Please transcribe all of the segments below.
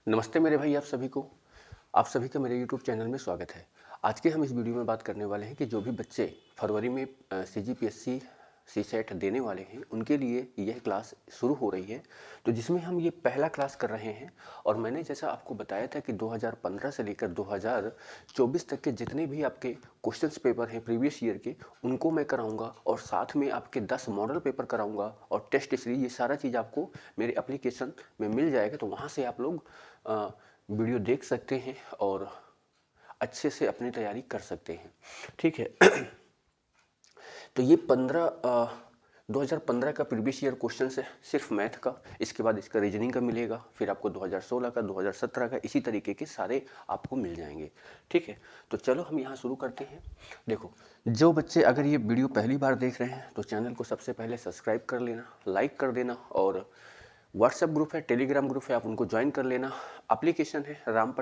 नमस्ते मेरे भाई, आप सभी का मेरे यूट्यूब चैनल में स्वागत है। आज के हम इस वीडियो में बात करने वाले हैं कि जो भी बच्चे फरवरी में सीजीपीएससी सीसेट देने वाले हैं, उनके लिए यह क्लास शुरू हो रही है। तो जिसमें हम ये पहला क्लास कर रहे हैं। और मैंने जैसा आपको बताया था कि 2015 से लेकर 2024 तक के जितने भी आपके क्वेश्चंस पेपर हैं प्रीवियस ईयर के, उनको मैं कराऊंगा और साथ में आपके 10 मॉडल पेपर कराऊंगा और टेस्ट सीरीज, ये सारा चीज़ आपको मेरे एप्लीकेशन में मिल जाएगा। तो वहाँ से आप लोग वीडियो देख सकते हैं और अच्छे से अपनी तैयारी कर सकते हैं। ठीक है। तो ये 2015 का प्रीवियस ईयर क्वेश्चन है सिर्फ मैथ का। इसके बाद इसका रीजनिंग का मिलेगा, फिर आपको 2016 का, 2017 का, इसी तरीके के सारे आपको मिल जाएंगे। ठीक है, तो चलो हम यहाँ शुरू करते हैं। देखो, जो बच्चे अगर ये वीडियो पहली बार देख रहे हैं तो चैनल को सबसे पहले सब्सक्राइब कर लेना, लाइक कर देना, और व्हाट्सएप ग्रुप है, टेलीग्राम ग्रुप है, आप उनको ज्वाइन कर लेना। एप्लीकेशन है राम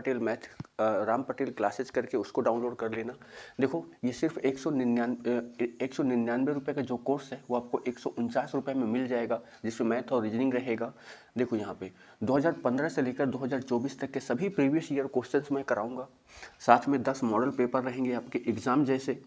पटेल क्लासेस करके, उसको डाउनलोड कर लेना। देखो, ये सिर्फ 199 रुपये का जो कोर्स है वो आपको 149 रुपये में मिल जाएगा, जिसमें मैथ और रीजनिंग रहेगा। देखो यहाँ पे 2015 से लेकर 2024 तक के सभी प्रीवियस ईयर क्वेश्चंस मैं कराऊंगा। साथ में 10 मॉडल पेपर रहेंगे आपके एग्जाम जैसे।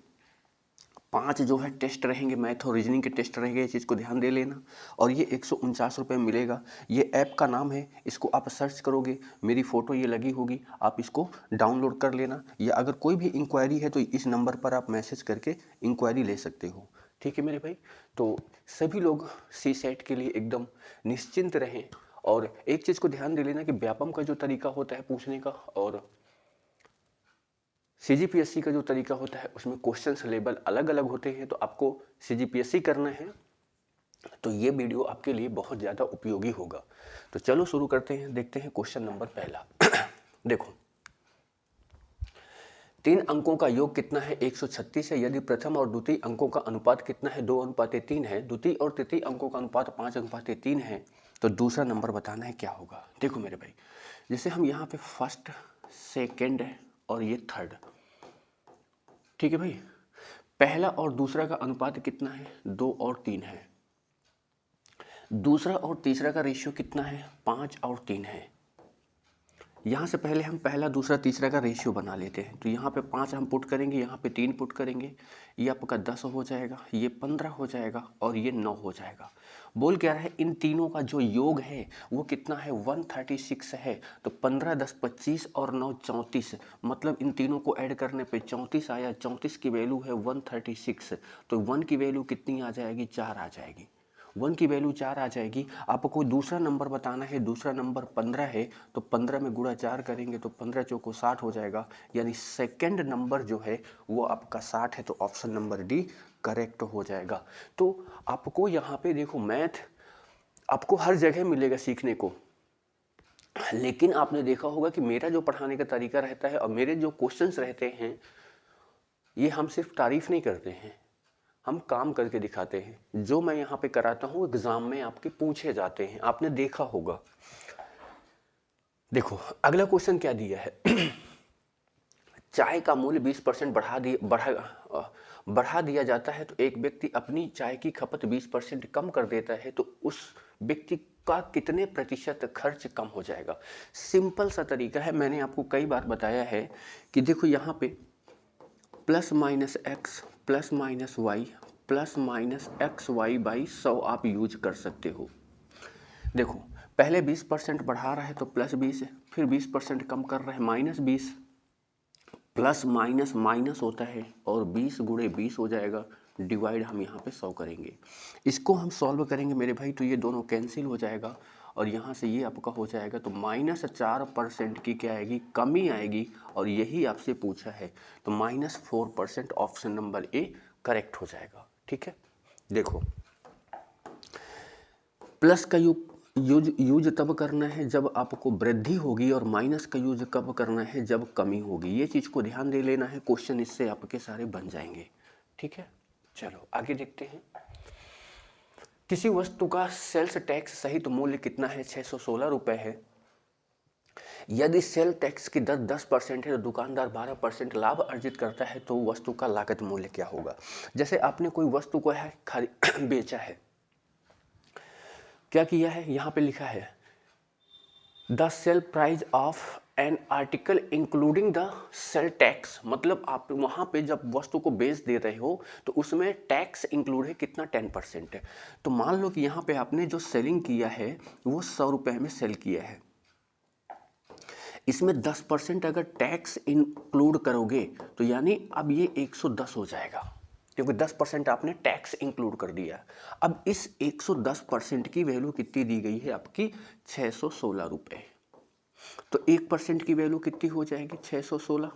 5 जो है टेस्ट रहेंगे, मैथ और रीजनिंग के टेस्ट रहेंगे, इस चीज़ को ध्यान दे लेना। और ये 149 रुपये में मिलेगा। ये ऐप का नाम है, इसको आप सर्च करोगे, मेरी फ़ोटो ये लगी होगी, आप इसको डाउनलोड कर लेना। या अगर कोई भी इंक्वायरी है तो इस नंबर पर आप मैसेज करके इंक्वायरी ले सकते हो। ठीक है मेरे भाई, तो सभी लोग सी सेट के लिए एकदम निश्चिंत रहें। और एक चीज़ को ध्यान दे लेना कि व्यापम का जो तरीका होता है पूछने का और सीजीपीएससी का जो तरीका होता है उसमें क्वेश्चंस लेवल अलग अलग होते हैं। तो आपको सीजीपीएससी करना है तो ये वीडियो आपके लिए बहुत ज़्यादा उपयोगी होगा। तो चलो शुरू करते हैं, देखते हैं क्वेश्चन नंबर पहला। देखो, 3 अंकों का योग कितना है? 136 है। यदि प्रथम और द्वितीय अंकों का अनुपात कितना है? 2:3 है। द्वितीय और तृतीय अंकों का अनुपात 5:3 है। तो दूसरा नंबर बताना है क्या होगा। देखो मेरे भाई, जैसे हम यहाँ पे फर्स्ट, सेकेंड और ये थर्ड, ठीक है भाई, पहला और दूसरा का अनुपात कितना है? 2:3 है। दूसरा और तीसरा का रेशियो कितना है? 5:3 है। यहाँ से पहले हम पहला, दूसरा, तीसरा का रेशियो बना लेते हैं। तो यहाँ पे 5 हम पुट करेंगे, यहाँ पे 3 पुट करेंगे, ये आपका 10 हो जाएगा, ये 15 हो जाएगा और ये 9 हो जाएगा। बोल क्या रहा है? इन तीनों का जो योग है वो कितना है? 136 है। तो 15, 10, 25 और 9, 34, मतलब इन तीनों को ऐड करने पे 34 आया। 34 की वैल्यू है 136। तो 1 की वैल्यू कितनी आ जाएगी? 4 आ जाएगी। 1 की वैल्यू 4 आ जाएगी। आपको कोई दूसरा नंबर बताना है, दूसरा नंबर 15 है, तो 15 में गुणा 4 करेंगे तो 15 चौको 60 हो जाएगा। यानी सेकंड नंबर जो है वो आपका 60 है। तो ऑप्शन नंबर डी करेक्ट हो जाएगा। तो आपको यहाँ पे देखो, मैथ आपको हर जगह मिलेगा सीखने को, लेकिन आपने देखा होगा कि मेरा जो पढ़ाने का तरीका रहता है और मेरे जो क्वेश्चंस रहते हैं, ये हम सिर्फ तारीफ नहीं करते हैं, हम काम करके दिखाते हैं। जो मैं यहाँ पे कराता हूँ एग्जाम में आपके पूछे जाते हैं, आपने देखा होगा। देखो, अगला क्वेश्चन क्या दिया है? चाय का मूल्य 20% बढ़ा दिया जाता है तो एक व्यक्ति अपनी चाय की खपत 20% कम कर देता है, तो उस व्यक्ति का कितने प्रतिशत खर्च कम हो जाएगा? सिंपल सा तरीका है, मैंने आपको कई बार बताया है कि देखो यहाँ पे plus minus X plus minus Y plus minus X Y by 100 आप यूज कर सकते हो। देखो, पहले 20% बढ़ा रहा है तो प्लस 20 है, फिर 20% कम कर रहा है -20। प्लस माइनस माइनस होता है और 20 गुणे 20 हो जाएगा। डिवाइड हम यहाँ पे 100 करेंगे, इसको हम सॉल्व करेंगे मेरे भाई, तो ये दोनों कैंसिल हो जाएगा और यहाँ से ये आपका हो जाएगा। तो -4% की क्या आएगी? कमी आएगी। और यही आपसे पूछा है, तो -4% ऑप्शन नंबर ए करेक्ट हो जाएगा। ठीक है, देखो, प्लस का यूज तब करना है जब आपको वृद्धि होगी और माइनस का यूज कब करना है? जब कमी होगी। ये चीज़ को ध्यान दे लेना है, क्वेश्चन इससे आपके सारे बन जाएंगे। ठीक है, चलो आगे देखते हैं। किसी वस्तु का सेल्स टैक्स सहित मूल्य कितना है? 616 रुपये है। यदि सेल टैक्स की दर 10% है तो दुकानदार 12% लाभ अर्जित करता है, तो वस्तु का लागत मूल्य क्या होगा? जैसे आपने कोई वस्तु को है बेचा है, क्या किया है? यहाँ पे लिखा है the sale price of an article including the sale tax, मतलब आप वहाँ पे जब वस्तु को बेच दे रहे हो तो उसमें टैक्स इंक्लूड है कितना, 10% है। तो मान लो कि यहाँ पे आपने जो सेलिंग किया है वो 100 रुपये में सेल किया है, इसमें 10% अगर टैक्स इंक्लूड करोगे तो यानी अब ये 110 हो जाएगा, क्योंकि 10% आपने टैक्स इंक्लूड कर दिया। अब इस 110% की वैल्यू कितनी दी गई है आपकी, 616 रुपये। तो 1% की वैल्यू कितनी हो जाएगी, 616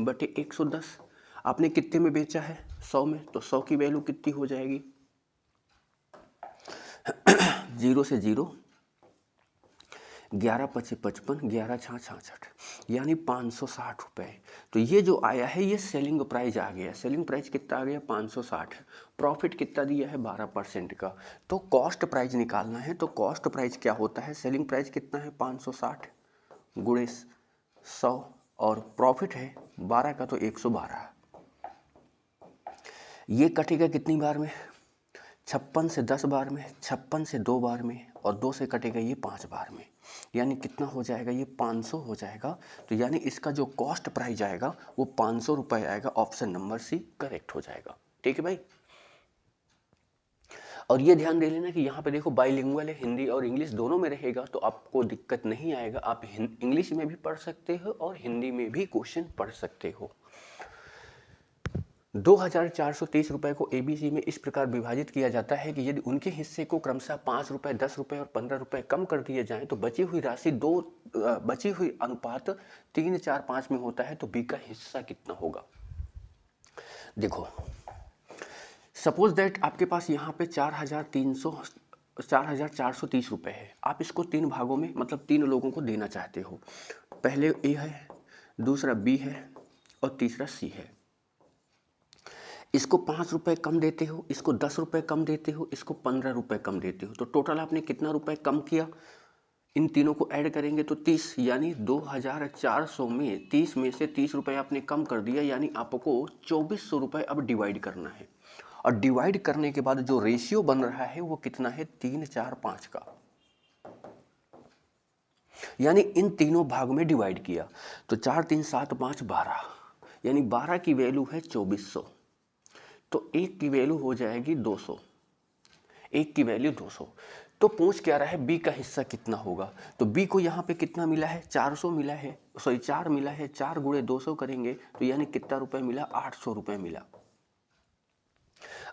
बटे 110। आपने कितने में बेचा है, 100 में, तो 100 की वैल्यू कितनी हो जाएगी, 0 से 0, 11 पचे 55, 11 छः 66, यानी 560 रुपये। तो ये जो आया है ये सेलिंग प्राइस आ गया। सेलिंग प्राइस कितना आ गया, 560। प्रॉफिट कितना दिया है, 12% का। तो कॉस्ट प्राइस निकालना है, तो कॉस्ट प्राइस क्या होता है, सेलिंग प्राइस कितना है 560 गुणे 100, और प्रॉफिट है 12 का तो 112। ये कटेगा कितनी बार में, 56 से 10 बार में, 56 से 2 बार में, और 2 से कटेगा ये 5 बार में, यानी कितना हो जाएगा, ये 500 हो जाएगा। तो यानी इसका जो कॉस्ट प्राइस आएगा वो 500 रुपये आएगा। ऑप्शन नंबर सी करेक्ट हो जाएगा। ठीक है भाई। और ये ध्यान दे लेना कि यहाँ पे देखो बाइलिंगुअल है, हिंदी और इंग्लिश दोनों में रहेगा, तो आपको दिक्कत नहीं आएगा। आप इंग्लिश में भी पढ़ सकते हो और हिंदी में भी क्वेश्चन पढ़ सकते हो। 2430 रुपये को एबीसी में इस प्रकार विभाजित किया जाता है कि यदि उनके हिस्से को क्रमशः 5 रुपये, 10 रुपये और 15 रुपये कम कर दिए जाएं तो बची हुई राशि बची हुई अनुपात 3, 4, 5 में होता है, तो बी का हिस्सा कितना होगा। देखो सपोज दैट आपके पास यहाँ पे 4430 रुपये है। आप इसको 3 भागों में, मतलब 3 लोगों को देना चाहते हो। पहले ए है, दूसरा बी है और तीसरा सी है। इसको 5 रुपये कम देते हो, इसको 10 रुपये कम देते हो, इसको 15 रुपये कम देते हो, तो टोटल आपने कितना रुपये कम किया, इन तीनों को ऐड करेंगे तो 30, यानी 2400 में 30 में से 30 रुपये आपने कम कर दिया, यानी आपको 2400 रुपये अब डिवाइड करना है। और डिवाइड करने के बाद जो रेशियो बन रहा है वो कितना है, 3, 4, 5 का, यानी इन तीनों भाग में डिवाइड किया तो 4, 3, 7, 5, 12, यानी 12 की वैल्यू है 2400, तो एक की वैल्यू हो जाएगी 200, एक की वैल्यू 200। तो पूछ क्या रहा है, बी का हिस्सा कितना होगा। तो बी को यहाँ पे कितना मिला है, 400 मिला है, सॉरी 4 मिला है, 4 गुणे 200 करेंगे तो यानी कितना रुपए मिला, 800 रुपये मिला,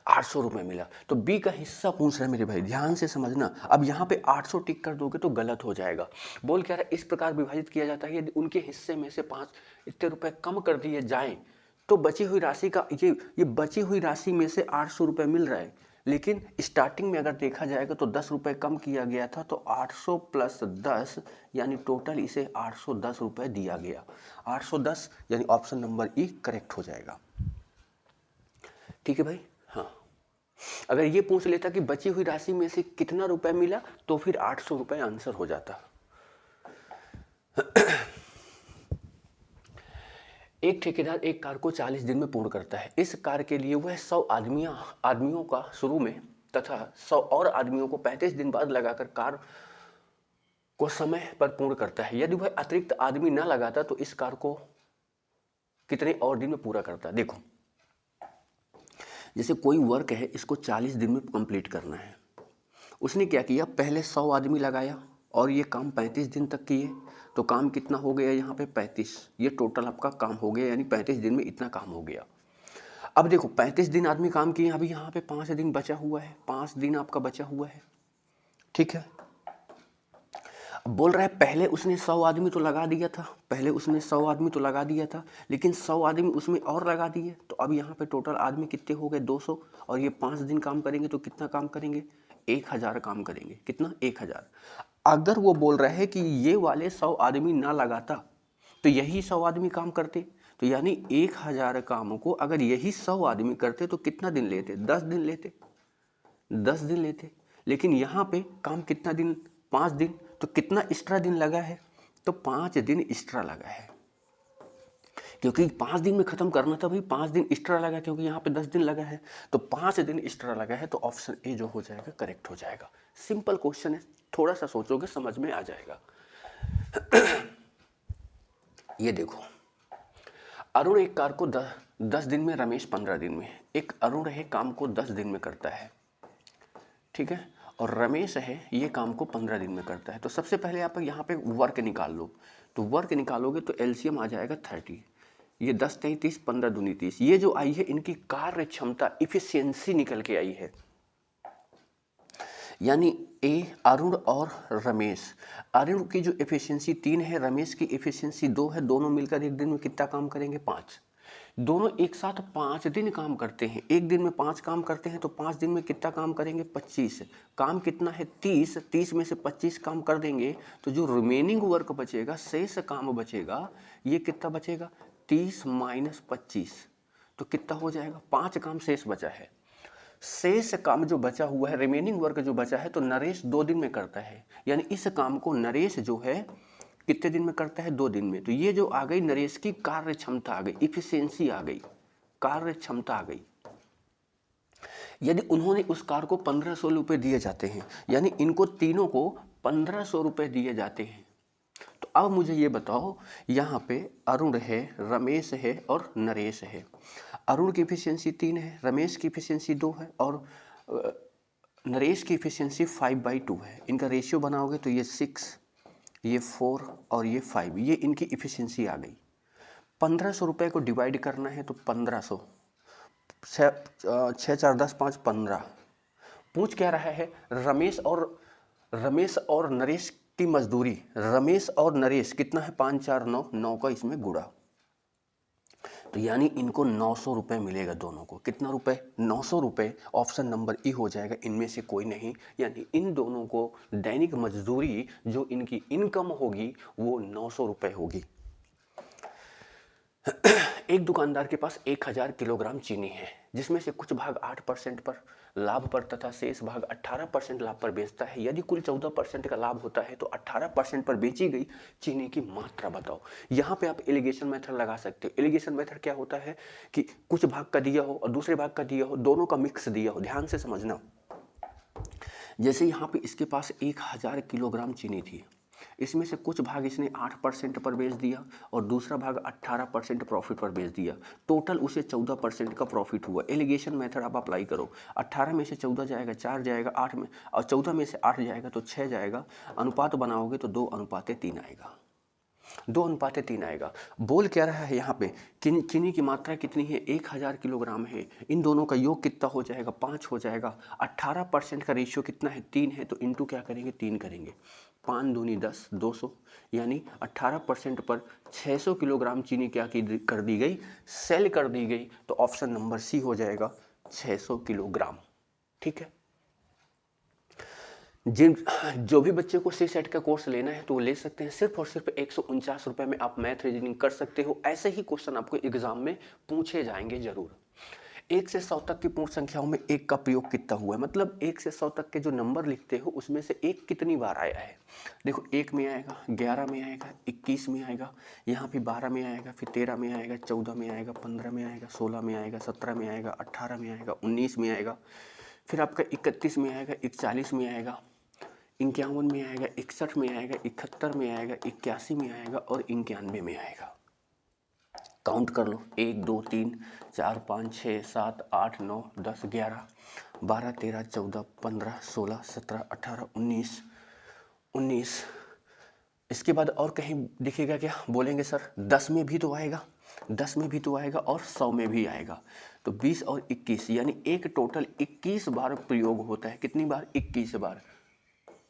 800 रुपये मिला। तो बी का हिस्सा पूछ रहा है मेरे भाई, ध्यान से समझना। अब यहाँ पे 800 टिक कर दोगे तो गलत हो जाएगा। बोल क्या रहा है, इस प्रकार विभाजित किया जाता है यदि उनके हिस्से में से 5 इतने रुपए कम कर दिए जाएं तो बची हुई राशि का ये बची हुई राशि में से 800 रुपये मिल रहा है, लेकिन स्टार्टिंग में अगर देखा जाएगा तो 10 रुपये कम किया गया था, तो 800 प्लस 10 यानी टोटल इसे 810 रुपये दिया गया। 810 यानी ऑप्शन नंबर ई करेक्ट हो जाएगा। ठीक है भाई। हाँ, अगर ये पूछ लेता कि बची हुई राशि में से कितना रुपए मिला तो फिर 800 रुपये आंसर हो जाता। एक ठेकेदार एक कार को 40 दिन में पूर्ण करता है। इस कार के लिए वह 100 आदमियों का शुरू में तथा 100 और आदमियों को 35 दिन बाद लगाकर कार को समय पर पूर्ण करता है। यदि वह अतिरिक्त आदमी न लगाता तो इस कार को कितने और दिन में पूरा करता। देखो जैसे कोई वर्क है, इसको 40 दिन में कंप्लीट करना है। उसने क्या किया, पहले 100 आदमी लगाया और ये काम 35 दिन तक किए, तो काम कितना हो गया यहाँ पे 35। ये टोटल आपका काम हो गया, यानी 35 दिन में इतना काम हो गया। अब देखो 35 दिन आदमी काम किए, अभी यहाँ पे 5 दिन बचा हुआ है, 5 दिन आपका बचा हुआ है। ठीक है, अब बोल रहा है पहले उसने 100 आदमी तो लगा दिया था, पहले उसने 100 आदमी तो लगा दिया था, लेकिन 100 आदमी उसमें और लगा दिए, तो अब यहाँ पे टोटल आदमी कितने हो गए, 200। और ये 5 दिन काम करेंगे तो कितना काम करेंगे, 1000 काम करेंगे। कितना, 1000। अगर वो बोल रहा है कि ये वाले 100 आदमी ना लगाता तो यही 100 आदमी काम करते, तो यानी 1000 कामों को अगर यही 100 आदमी करते तो कितना दिन लेते, 10 दिन लेते, 10 दिन लेते। लेकिन यहाँ पे काम कितना दिन, 5 दिन, तो कितना एक्स्ट्रा दिन लगा है, तो 5 दिन एक्स्ट्रा लगा है, क्योंकि 5 दिन में खत्म करना था भाई, 5 दिन एक्स्ट्रा लगा, क्योंकि यहाँ पे 10 दिन लगा है, तो 5 दिन एक्स्ट्रा लगा है, तो ऑप्शन ए जो हो जाएगा करेक्ट हो जाएगा। सिंपल क्वेश्चन है, थोड़ा सा सोचोगे समझ में आ जाएगा। ये देखो, अरुण एक कार को 10 दिन में, रमेश 15 दिन में। एक अरुण है काम को 10 दिन में करता है, ठीक है, और रमेश है ये काम को 15 दिन में करता है। तो सबसे पहले आप यहाँ पे वर्क निकाल लो। तो वर्क निकालोगे तो एलसीएम आ जाएगा 30। ये 10 3 30, 15 दूनी 30। ये जो आई है इनकी कार्य क्षमता, इफिशियंसी निकल के आई है। यानी ए अरुण और रमेश, अरुण की जो एफिशिएंसी 3 है, रमेश की एफिशिएंसी 2 है, दोनों मिलकर एक दिन में कितना काम करेंगे? 5। दोनों एक साथ 5 दिन काम करते हैं। एक दिन में 5 काम करते हैं तो 5 दिन में कितना काम करेंगे? 25। काम कितना है? 30। 30 में से 25 काम कर देंगे तो जो रिमेनिंग वर्क बचेगा, शेष काम बचेगा, ये कितना बचेगा? 30 माइनस 25, तो कितना हो जाएगा? 5 काम शेष बचा है। शेष काम जो बचा हुआ है, रिमेनिंग वर्क जो बचा है, तो नरेश 2 दिन में करता है। यानी इस काम को नरेश जो है कितने दिन में करता है? 2 दिन में। तो ये जो आ गई नरेश की कार्य क्षमता आ गई, इफिशियंसी आ गई, कार्य क्षमता आ गई। यदि उन्होंने उस कार को 1500 रुपये दिए जाते हैं, यानी इनको तीनों को 1500 रुपये दिए जाते हैं। तो अब मुझे ये बताओ, यहाँ पे अरुण है, रमेश है और नरेश है। अरुण की इफिशियंसी 3 है, रमेश की इफिशियंसी 2 है और नरेश की इफिशियंसी 5/2 है। इनका रेशियो बनाओगे तो ये 6, ये 4 और ये 5, ये इनकी इफिशियंसी आ गई। 1500 रुपये को डिवाइड करना है तो 1500, 6 4 10 5 15। पूछ क्या रहा है? रमेश और नरेश की मजदूरी। रमेश और नरेश कितना है? 5 4 9, 9 का इसमें गुणा, तो यानी इनको 900 रुपये मिलेगा दोनों को। कितना रुपए? 900 रुपये। ऑप्शन नंबर ई हो जाएगा, इनमें से कोई नहीं। यानी इन दोनों को दैनिक मजदूरी जो इनकी इनकम होगी वो 900 रुपये होगी। एक दुकानदार के पास 1000 किलोग्राम चीनी है, जिसमें से कुछ भाग 8% पर लाभ पर तथा शेष भाग 18% लाभ पर बेचता है। यदि कुल 14% का लाभ होता है तो 18% पर बेची गई चीनी की मात्रा बताओ। यहाँ पे आप एलिगेशन मेथड लगा सकते हो। एलिगेशन मेथड क्या होता है कि कुछ भाग का दिया हो और दूसरे भाग का दिया हो, दोनों का मिक्स दिया हो। ध्यान से समझना। जैसे यहाँ पे इसके पास 1000 किलोग्राम चीनी थी, इसमें से कुछ भाग इसने 8% पर बेच दिया और दूसरा भाग 18% प्रॉफिट पर बेच दिया। टोटल उसे 14% का प्रॉफिट हुआ। एलिगेशन मेथड आप अप्लाई करो। 18 में से 14 जाएगा, 4 जाएगा, 8 में, और 14 में से 8 जाएगा तो 6 जाएगा। अनुपात बनाओगे तो 2:3 आएगा। 2:3 आएगा। बोल क्या रहा है यहाँ पे? चीनी की मात्रा कितनी है? 1000 किलोग्राम है। इन दोनों का योग कितना हो जाएगा? 5 हो जाएगा। 18% का रेशियो कितना है? 3 है, तो इंटू क्या करेंगे? 3 करेंगे। 5 दूनी 10, 200, यानी 18% पर 600 किलोग्राम चीनी क्या कर दी गई? सेल कर दी गई। तो ऑप्शन नंबर सी हो जाएगा, 600 किलोग्राम। ठीक है। जो भी बच्चे को सी सेट का कोर्स लेना है तो वो ले सकते हैं। सिर्फ और सिर्फ 149 रुपये में आप मैथ रीजनिंग कर सकते हो। ऐसे ही क्वेश्चन आपको एग्जाम में पूछे जाएंगे जरूर। 1 से 100 तक की पूर्ण संख्याओं में 1 का प्रयोग कितना हुआ है? मतलब 1 से 100 तक के जो नंबर लिखते हो उसमें से 1 कितनी बार आया है? देखो, 1 में आएगा, 11 में आएगा, 21 में आएगा, यहाँ पे 12 में आएगा, फिर 13 में आएगा, 14 में आएगा, 15 में आएगा, 16 में आएगा, 17 में आएगा, 18 में आएगा, 19 में आएगा, फिर आपका 31 में आएगा, 41 में आएगा, 51 में आएगा, 61 में आएगा, 71 में आएगा, 81 में आएगा और 91 में आएगा। काउंट कर लो। 1 2 3 4 5 6 7 8 9 10 11 12 13 14 15 16 17 18 19। इसके बाद और कहीं दिखेगा क्या? बोलेंगे सर 10 में भी तो आएगा, 10 में भी तो आएगा और 100 में भी आएगा। तो 20 और 21, यानी एक टोटल 21 बार प्रयोग होता है। कितनी बार? 21 बार।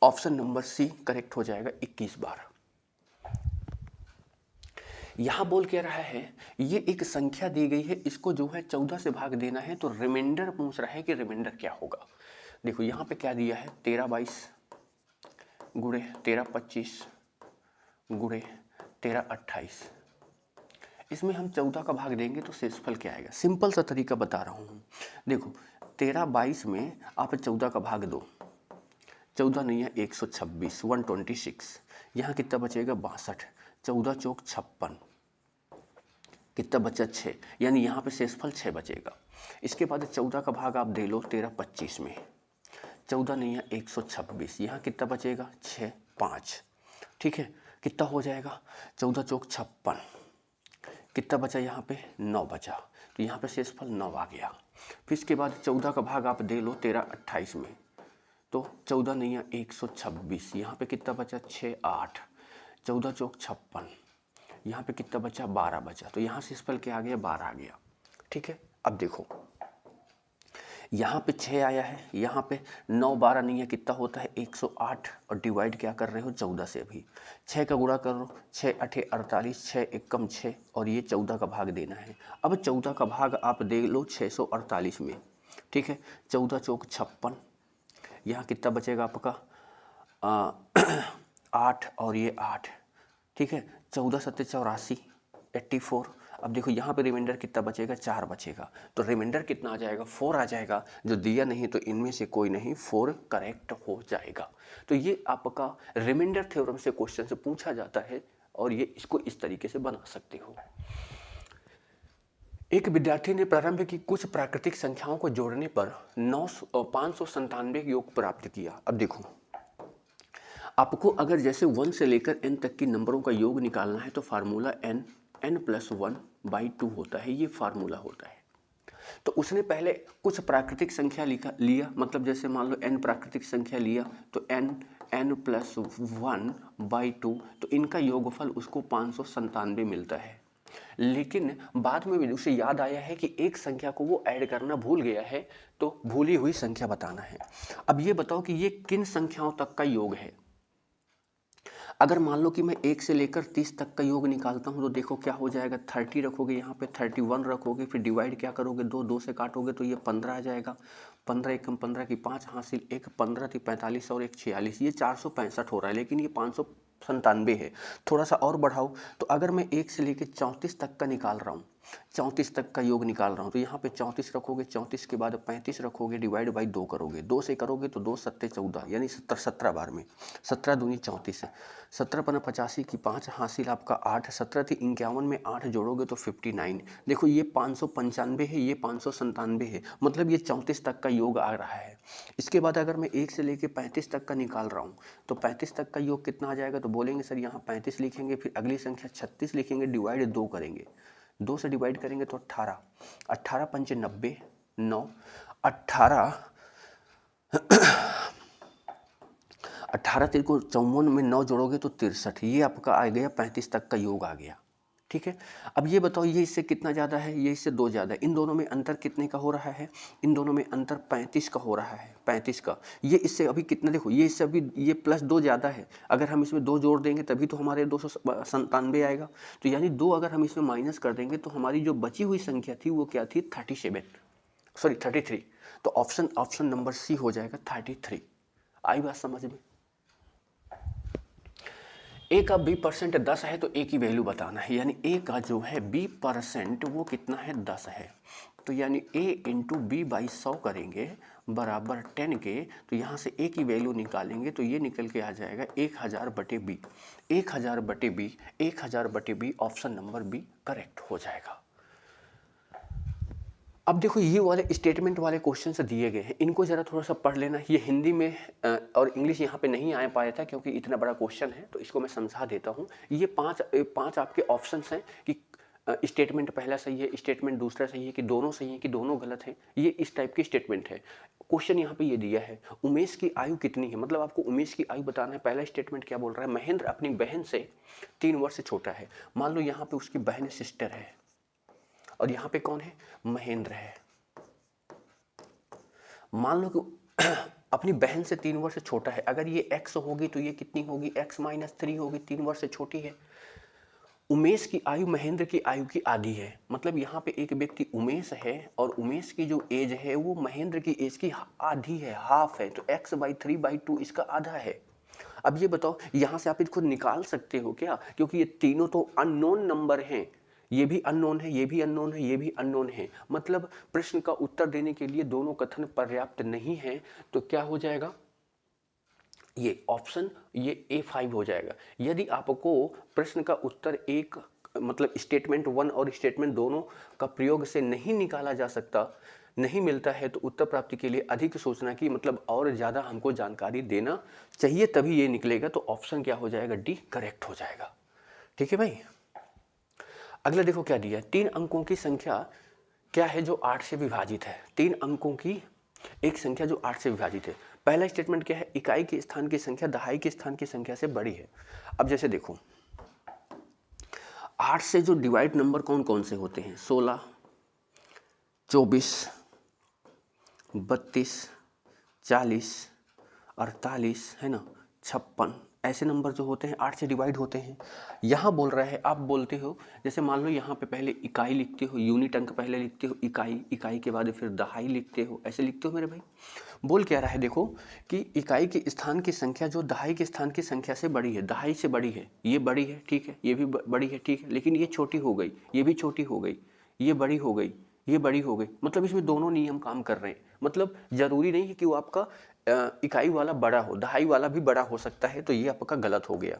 ऑप्शन नंबर सी करेक्ट हो जाएगा, 21 बार। यहां बोल क्या रहा है? ये एक संख्या दी गई है, इसको जो है 14 से भाग देना है, तो रिमाइंडर पूछ रहा है कि रिमाइंडर क्या होगा। देखो यहां पे क्या दिया है? 13 22 गुणे 13 25 गुणे 13 28। इसमें हम 14 का भाग देंगे तो शेषफल क्या आएगा? सिंपल सा तरीका बता रहा हूं। देखो 13 22 में आप 14 का भाग दो, 14 नहीं है 126, 126। यहाँ कितना बचेगा? 62। 14 चौक 56, कितना बचा? 6, यानी यहाँ पे शेषफल 6 बचेगा। इसके बाद 14 का भाग आप दे लो 13 25 में, 14 नहीं है 126, यहाँ कितना बचेगा? 6 5। ठीक है, कितना हो जाएगा, 14 चौक 56, कितना बचा यहाँ पे, 9 बचा, तो यहाँ पे शेषफल 9 आ गया। फिर इसके बाद 14 का भाग आप दे लो 13 28 में, तो 14 नहीं है 126, यहाँ पे कितना बचा 6 8, 14 चौक 56, यहाँ पे कितना बचा 12 बचा, तो यहाँ शेषफल क्या आ गया 12 आ गया। ठीक है, अब देखो यहाँ पे 6 आया है, यहाँ पे 9 12 नहीं है, कितना होता है 108, और डिवाइड क्या कर रहे हो 14 से। अभी 6 का गुणा करो, 6 8 48, 6 1 कम 6, और ये 14 का भाग देना है। अब 14 का भाग आप दे लो 648 में। ठीक है, 14 चौक 56, यहाँ कितना बचेगा आपका 8 और ये 8। ठीक है, 14 7 84, 84। अब देखो यहाँ पे रिमाइंडर कितना बचेगा, 4 बचेगा, तो रिमाइंडर कितना आ जाएगा 4 आ जाएगा। जो दिया नहीं तो इनमें से कोई नहीं, 4 करेक्ट हो जाएगा। तो ये आपका रिमाइंडर थ्योरम से क्वेश्चन से पूछा जाता है, और ये इसको इस तरीके से बना सकते हो। एक विद्यार्थी ने प्रारंभ की कुछ प्राकृतिक संख्याओं को जोड़ने पर 597 योग प्राप्त किया। अब देखो आपको अगर जैसे 1 से लेकर n तक की नंबरों का योग निकालना है तो फार्मूला n+1/2 होता है, ये फार्मूला होता है। तो उसने पहले कुछ प्राकृतिक संख्या लिया, मतलब जैसे मान लो n प्राकृतिक संख्या लिया, तो n+1/2, तो इनका योगफल उसको 597 मिलता है। लेकिन बाद में भी उसे याद आया है कि एक संख्या को वो ऐड करना भूल गया है, तो भूली हुई संख्या बताना है। अब ये बताओ कि ये किन संख्याओं तक का योग है। अगर मान लो कि मैं 1 से लेकर 30 तक का योग निकालता हूँ, तो देखो क्या हो जाएगा, 30 रखोगे, यहाँ पे 31 रखोगे, फिर डिवाइड क्या करोगे, 2 से काटोगे तो ये 15 आ जाएगा। 15 1 15 की 5 हासिल, एक 15 थी 45 और एक 46, ये 465 हो रहा है, लेकिन ये 597 है। थोड़ा सा और बढ़ाओ, तो अगर मैं 1 से लेकर 34 तक का निकाल रहा हूँ, 34 तक का योग निकाल रहा हूँ, तो यहाँ पे 34 रखोगे, 34 के बाद 35 रखोगे, डिवाइड बाई 2 करोगे, 2 से करोगे तो 2 7 14, यानी 17 बार में, 17 दूनी 34 है, 17 पन 85 की 5 हासिल आपका 8, 17 थी 51 में 8 जोड़ोगे तो 59। देखो ये 595 है, ये 597 है, मतलब ये 34 तक का योग आ रहा है। इसके बाद अगर मैं 1 से लेके 35 तक का निकाल रहा हूँ, तो 35 तक का योग कितना आ जाएगा, तो बोलेंगे सर यहाँ 35 लिखेंगे, फिर अगली संख्या 36 लिखेंगे, डिवाइड 2 करेंगे, 2 से डिवाइड करेंगे तो 18, 18 पंच 90, 9, 18 तेरे को 54 में 9 जोड़ोगे तो 63, ये आपका आ गया 35 तक का योग आ गया। ठीक है, अब ये बताओ ये इससे कितना ज़्यादा है, ये इससे 2 ज़्यादा है, इन दोनों में अंतर कितने का हो रहा है, इन दोनों में अंतर 35 का हो रहा है, 35 का। ये इससे अभी कितना, देखो ये इससे अभी ये +2 ज़्यादा है, अगर हम इसमें 2 जोड़ देंगे तभी तो हमारे 297 आएगा, तो यानी 2 अगर हम इसमें माइनस कर देंगे तो हमारी जो बची हुई संख्या थी वो क्या थी 33। तो ऑप्शन नंबर सी हो जाएगा 33। आई बात समझ में। ए का b% 10 है तो ए की वैल्यू बताना है, यानी ए का जो है b% वो कितना है 10 है, तो यानी a इंटू बी बाई 100 करेंगे बराबर 10 के, तो यहाँ से a की वैल्यू निकालेंगे तो ये निकल के आ जाएगा 1000/b, 1000/b, 1000/b, option number B correct हो जाएगा। अब देखो ये वाले स्टेटमेंट वाले क्वेश्चन से दिए गए हैं, इनको ज़रा थोड़ा सा पढ़ लेना। ये हिंदी में और इंग्लिश यहाँ पे नहीं आ पाया था क्योंकि इतना बड़ा क्वेश्चन है, तो इसको मैं समझा देता हूँ। ये पांच आपके ऑप्शंस हैं कि स्टेटमेंट पहला सही है, स्टेटमेंट दूसरा सही है, कि दोनों सही है, कि दोनों गलत है। ये इस टाइप की स्टेटमेंट है। क्वेश्चन यहाँ पे ये दिया है, उमेश की आयु कितनी है, मतलब आपको उमेश की आयु बताना है। पहला स्टेटमेंट क्या बोल रहा है, महेंद्र अपनी बहन से 3 वर्ष छोटा है। मान लो यहाँ पे उसकी बहन सिस्टर है और यहाँ पे कौन है, महेंद्र है। मान लो कि अपनी बहन से 3 वर्ष छोटा है, अगर ये x होगी तो ये कितनी होगी, x-3 होगी, 3 वर्ष से छोटी है। उमेश की आयु महेंद्र की आयु की आधी है, मतलब यहाँ पे एक व्यक्ति उमेश है और उमेश की जो एज है वो महेंद्र की एज की आधी है, हाफ है, तो x/3/2 इसका आधा है। अब ये बताओ यहाँ से आप इसको निकाल सकते हो क्या, क्योंकि ये तीनों तो अननोन नंबर हैं, ये भी अननोन है, ये भी अननोन है, ये भी अननोन है, मतलब प्रश्न का उत्तर देने के लिए दोनों कथन पर्याप्त नहीं है। तो क्या हो जाएगा, ये ऑप्शन ये A5 हो जाएगा। यदि आपको प्रश्न का उत्तर एक मतलब स्टेटमेंट 1 और स्टेटमेंट दोनों का प्रयोग से नहीं निकाला जा सकता, नहीं मिलता है तो उत्तर प्राप्ति के लिए अधिक सोचना की मतलब और ज़्यादा हमको जानकारी देना चाहिए, तभी ये निकलेगा। तो ऑप्शन क्या हो जाएगा, डी करेक्ट हो जाएगा। ठीक है भाई। अगला देखो क्या दिया है, 3 अंकों की संख्या क्या है जो 8 से विभाजित है। 3 अंकों की एक संख्या जो 8 से विभाजित है। पहला स्टेटमेंट क्या है, इकाई के स्थान की संख्या दहाई के स्थान की संख्या से बड़ी है। अब जैसे देखो 8 से जो डिवाइड नंबर कौन कौन से होते हैं, 16, 24, 32, 40, 48 है ना, 56, ऐसे नंबर जो होते हैं 8 से डिवाइड होते हैं। यहाँ बोल रहा है, आप बोलते हो जैसे मान लो यहाँ पे पहले इकाई लिखते हो, यूनिट अंक पहले लिखते हो, इकाई, इकाई के बाद फिर दहाई लिखते हो, ऐसे लिखते हो मेरे भाई। बोल क्या रहा है देखो कि इकाई के स्थान की संख्या जो दहाई के स्थान की संख्या से बड़ी है, दहाई से बड़ी है, ये बड़ी है ठीक है, ये भी बड़ी है ठीक है, लेकिन ये छोटी हो गई, ये भी छोटी हो गई, ये बड़ी हो गई, ये बड़ी हो गई। मतलब इसमें दोनों नियम काम कर रहे हैं। मतलब जरूरी नहीं है कि वो आपका इकाई वाला बड़ा हो, दहाई वाला भी बड़ा हो सकता है, तो ये आपका गलत हो गया।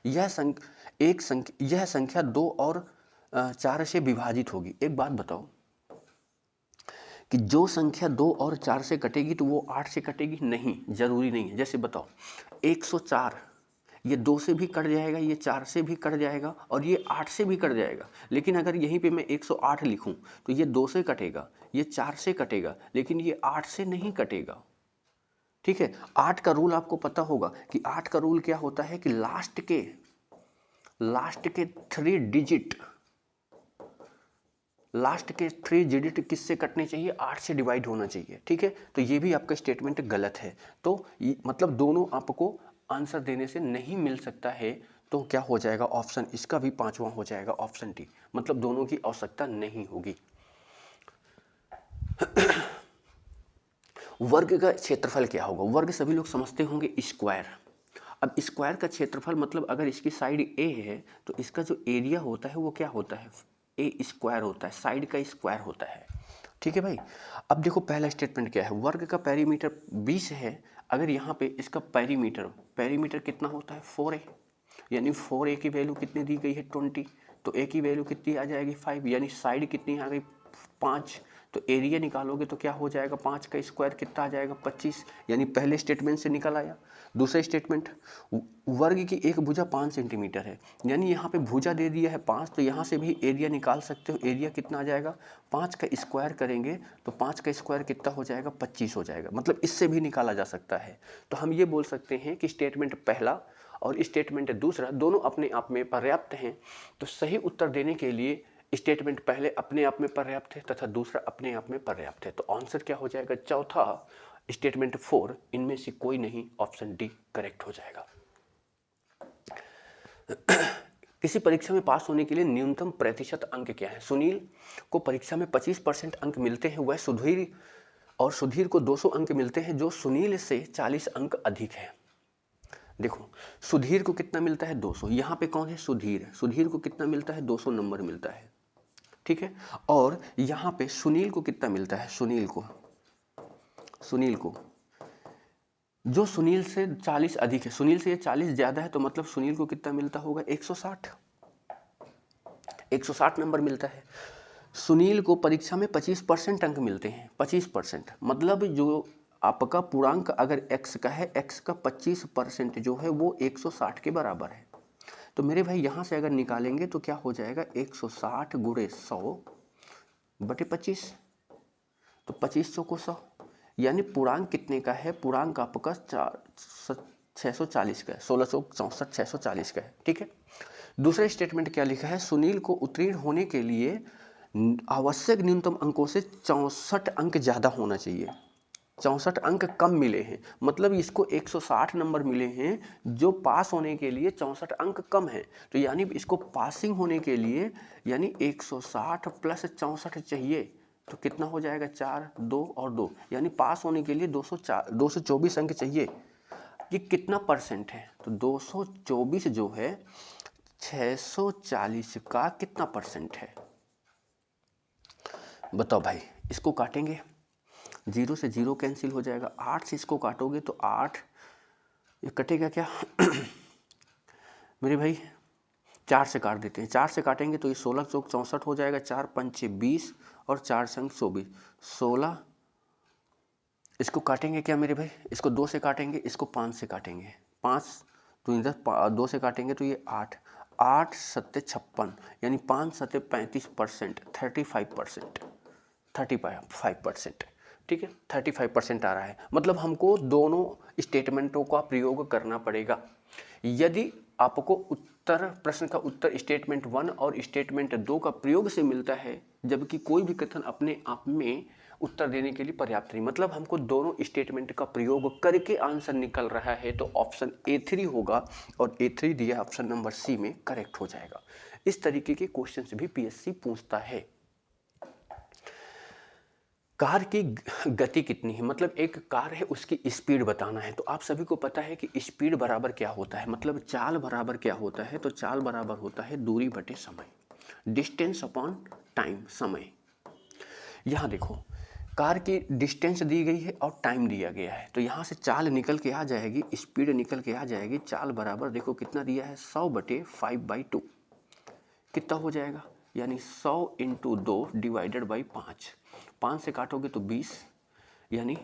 यह संख्या 2 और 4 से विभाजित होगी। एक बात बताओ कि जो संख्या 2 और 4 से कटेगी तो वो 8 से कटेगी? नहीं, जरूरी नहीं है। जैसे बताओ 104, ये 2 से भी कट जाएगा, ये 4 से भी कट जाएगा और ये 8 से भी कट जाएगा। लेकिन अगर यहीं पे मैं 108 लिखूं तो ये 2 से कटेगा, ये 4 से कटेगा, लेकिन ये 8 से नहीं कटेगा। ठीक है। 8 का रूल आपको पता होगा कि 8 का रूल क्या होता है कि लास्ट के 3 डिजिट किससे कटने चाहिए, 8 से डिवाइड होना चाहिए। ठीक है। तो ये भी आपका स्टेटमेंट गलत है। तो मतलब दोनों आपको आंसर देने से नहीं मिल सकता है। तो क्या हो जाएगा ऑप्शन, इसका भी 5वां हो जाएगा ऑप्शन डी। मतलब दोनों की आवश्यकता नहीं होगी। वर्ग का क्षेत्रफल क्या होगा, वर्ग सभी लोग समझते होंगे स्क्वायर। अब स्क्वायर का क्षेत्रफल मतलब अगर इसकी साइड ए है तो इसका जो एरिया होता है वो क्या होता है, ए स्क्वायर होता है, साइड का स्क्वायर होता है। ठीक है भाई। अब देखो पहला स्टेटमेंट क्या है, वर्ग का पेरीमीटर 20 है। अगर यहाँ पे इसका पेरीमीटर कितना होता है 4a, यानी 4a की वैल्यू कितनी दी गई है 20, तो a की वैल्यू कितनी आ जाएगी 5, यानी साइड कितनी आ गई 5। तो एरिया निकालोगे तो क्या हो जाएगा, 5 का स्क्वायर कितना आ जाएगा 25, यानी पहले स्टेटमेंट से निकल आया। दूसरा स्टेटमेंट, वर्ग की एक भुजा 5 सेंटीमीटर है, यानी यहाँ पे भुजा दे दिया है 5, तो यहाँ से भी एरिया निकाल सकते हो। एरिया कितना आ जाएगा, 5 का स्क्वायर करेंगे तो 5 का स्क्वायर कितना हो जाएगा 25 हो जाएगा। मतलब इससे भी निकाला जा सकता है। तो हम ये बोल सकते हैं कि स्टेटमेंट पहला और स्टेटमेंट दूसरा दोनों अपने आप में पर्याप्त हैं। तो सही उत्तर देने के लिए स्टेटमेंट पहले अपने आप में पर्याप्त है तथा दूसरा अपने आप में पर्याप्त है। तो आंसर क्या हो जाएगा, चौथा स्टेटमेंट 4, इनमें से कोई नहीं, ऑप्शन डी करेक्ट हो जाएगा। किसी परीक्षा में पास होने के लिए न्यूनतम प्रतिशत अंक क्या है। सुनील को परीक्षा में 25% अंक मिलते हैं, वह सुधीर को 200 अंक मिलते हैं, जो सुनील से 40 अंक अधिक है। देखो सुधीर को कितना मिलता है 200, यहाँ पे कौन है सुधीर को कितना मिलता है 200 नंबर मिलता है। ठीक है। और यहाँ पे सुनील को कितना मिलता है, सुनील को जो सुनील से 40 अधिक है, सुनील से ये 40 ज्यादा है, तो मतलब सुनील को कितना मिलता होगा 160 नंबर मिलता है। सुनील को परीक्षा में 25% अंक मिलते हैं, 25%, मतलब जो आपका पूर्णांक अगर x का है, x का 25% जो है वो 160 के बराबर है। तो मेरे भाई यहाँ से अगर निकालेंगे तो क्या हो जाएगा 160 गुणे 100 बटे 25, तो 25 चौको 100, यानी पूर्णांक कितने का है, पूर्णांक आपका 640 का है, 1664 640 का है। ठीक है। दूसरा स्टेटमेंट क्या लिखा है, सुनील को उत्तीर्ण होने के लिए आवश्यक न्यूनतम अंकों से 64 अंक ज़्यादा होना चाहिए, 64 अंक कम मिले हैं। मतलब इसको 160 नंबर मिले हैं, जो पास होने के लिए 64 अंक कम है। तो यानी इसको पासिंग होने के लिए यानी 160 प्लस 64 चाहिए, तो कितना हो जाएगा 4, 2 और 2, यानी पास होने के लिए 224 अंक चाहिए। ये कितना परसेंट है, तो 224 जो है 640 का कितना परसेंट है, बताओ भाई। इसको काटेंगे, 0 से 0 कैंसिल हो जाएगा, 8 से इसको काटोगे तो 8, ये कटेगा क्या मेरे भाई, 4 से काट देते हैं, 4 से काटेंगे तो ये 16 चौक 64 हो जाएगा, 4 पंचे 20 और 4 संग 24, 16। इसको काटेंगे क्या मेरे भाई, इसको 2 से काटेंगे, इसको 5 से काटेंगे, 5 तो इधर 2 से काटेंगे तो ये 8, 8 सत्ते 56, यानी 5 सत्ते 35%, 35%, 35%, ठीक है, 35% आ रहा है। मतलब हमको दोनों स्टेटमेंटों का प्रयोग करना पड़ेगा। यदि आपको उत्तर, प्रश्न का उत्तर स्टेटमेंट 1 और स्टेटमेंट 2 का प्रयोग से मिलता है, जबकि कोई भी कथन अपने आप में उत्तर देने के लिए पर्याप्त नहीं, मतलब हमको दोनों स्टेटमेंट का प्रयोग करके आंसर निकल रहा है, तो ऑप्शन A3 होगा, और A3 दिया ऑप्शन नंबर सी में करेक्ट हो जाएगा। इस तरीके के क्वेश्चंस भी पीएससी पूछता है। कार की गति कितनी है, मतलब एक कार है उसकी स्पीड बताना है। तो आप सभी को पता है कि स्पीड बराबर क्या होता है, मतलब चाल बराबर क्या होता है, तो चाल बराबर होता है दूरी बटे समय, डिस्टेंस अपॉन टाइम, समय। यहाँ देखो कार की डिस्टेंस दी गई है और टाइम दिया गया है, तो यहाँ से चाल निकल के आ जाएगी, स्पीड निकल के आ जाएगी। चाल बराबर देखो कितना दिया है, 100/5/2 कितना हो जाएगा, यानी 100 × 2 डिवाइडेड बाई 5, 5 से काटोगे तो 20, यानी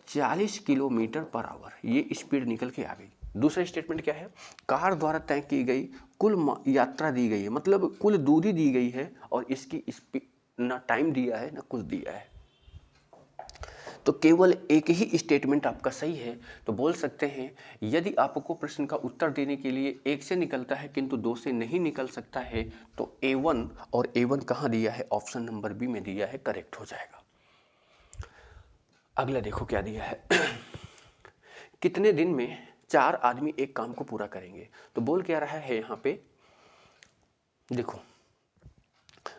40 किलोमीटर पर आवर, ये स्पीड निकल के आ गई। दूसरा स्टेटमेंट क्या है, कार द्वारा तय की गई कुल यात्रा दी गई है, मतलब कुल दूरी दी गई है, और इसकी स्पीड ना टाइम दिया है ना कुछ दिया है। तो केवल एक ही स्टेटमेंट आपका सही है। तो बोल सकते हैं यदि आपको प्रश्न का उत्तर देने के लिए 1 से निकलता है किंतु 2 से नहीं निकल सकता है, तो A1, और A1 कहाँ दिया है, ऑप्शन नंबर बी में दिया है, करेक्ट हो जाएगा। अगला देखो क्या दिया है कितने दिन में 4 आदमी एक काम को पूरा करेंगे। तो बोल क्या रहा है यहाँ पे, देखो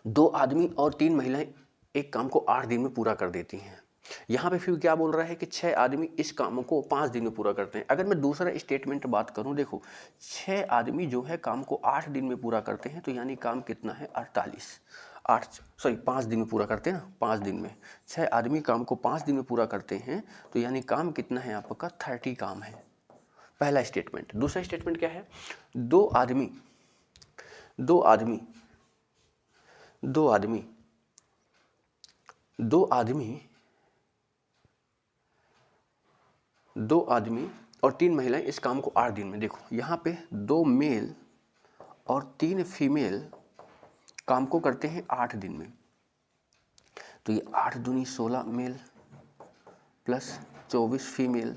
2 आदमी और 3 महिलाएं एक काम को 8 दिन में पूरा कर देती हैं। यहाँ पे फिर क्या बोल रहा है कि 6 आदमी इस काम को 5 दिन में पूरा करते हैं। अगर मैं दूसरा स्टेटमेंट बात करूँ, देखो 6 आदमी जो है काम को 8 दिन में पूरा करते हैं, तो यानी काम कितना है 48, 5 दिन में पूरा करते हैं ना, 5 दिन में 6 आदमी काम को 5 दिन में पूरा करते हैं, तो यानी काम कितना है आपका 30 काम है, पहला स्टेटमेंट। दूसरा स्टेटमेंट क्या है, दो आदमी दो आदमी दो आदमी दो आदमी दो आदमी और 3 महिलाएं इस काम को 8 दिन में, देखो यहाँ पे 2 मेल और 3 फीमेल काम को करते हैं 8 दिन में, तो ये 8 दूनी 16 मेल प्लस 24 फीमेल,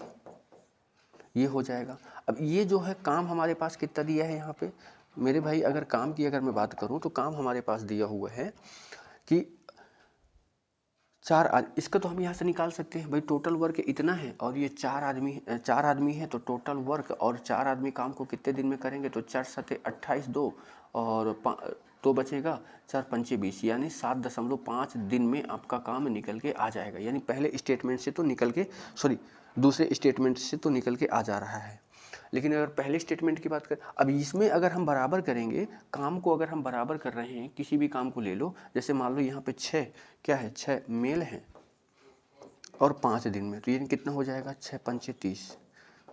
ये हो जाएगा। अब ये जो है काम हमारे पास कितना दिया है यहाँ पे मेरे भाई, अगर काम की अगर मैं बात करूँ तो काम हमारे पास दिया हुआ है कि 4 इसका तो हम यहाँ से निकाल सकते हैं भाई, टोटल वर्क इतना है और ये 4 आदमी है, तो टोटल वर्क और 4 आदमी काम को कितने दिन में करेंगे, तो 4 सत्ते 28, 2 और 2 बचेगा, 4 पंचे 20, यानी 7.5 दिन में आपका काम निकल के आ जाएगा। यानी पहले स्टेटमेंट से तो निकल के, दूसरे स्टेटमेंट से तो निकल के आ जा रहा है। लेकिन अगर पहले स्टेटमेंट की बात करें, अब इसमें अगर हम बराबर करेंगे काम को, अगर हम बराबर कर रहे हैं किसी भी काम को ले लो, जैसे मान लो यहाँ पे 6 क्या है, 6 मेल हैं और 5 दिन में, तो ये कितना हो जाएगा, 6 पंचे 30,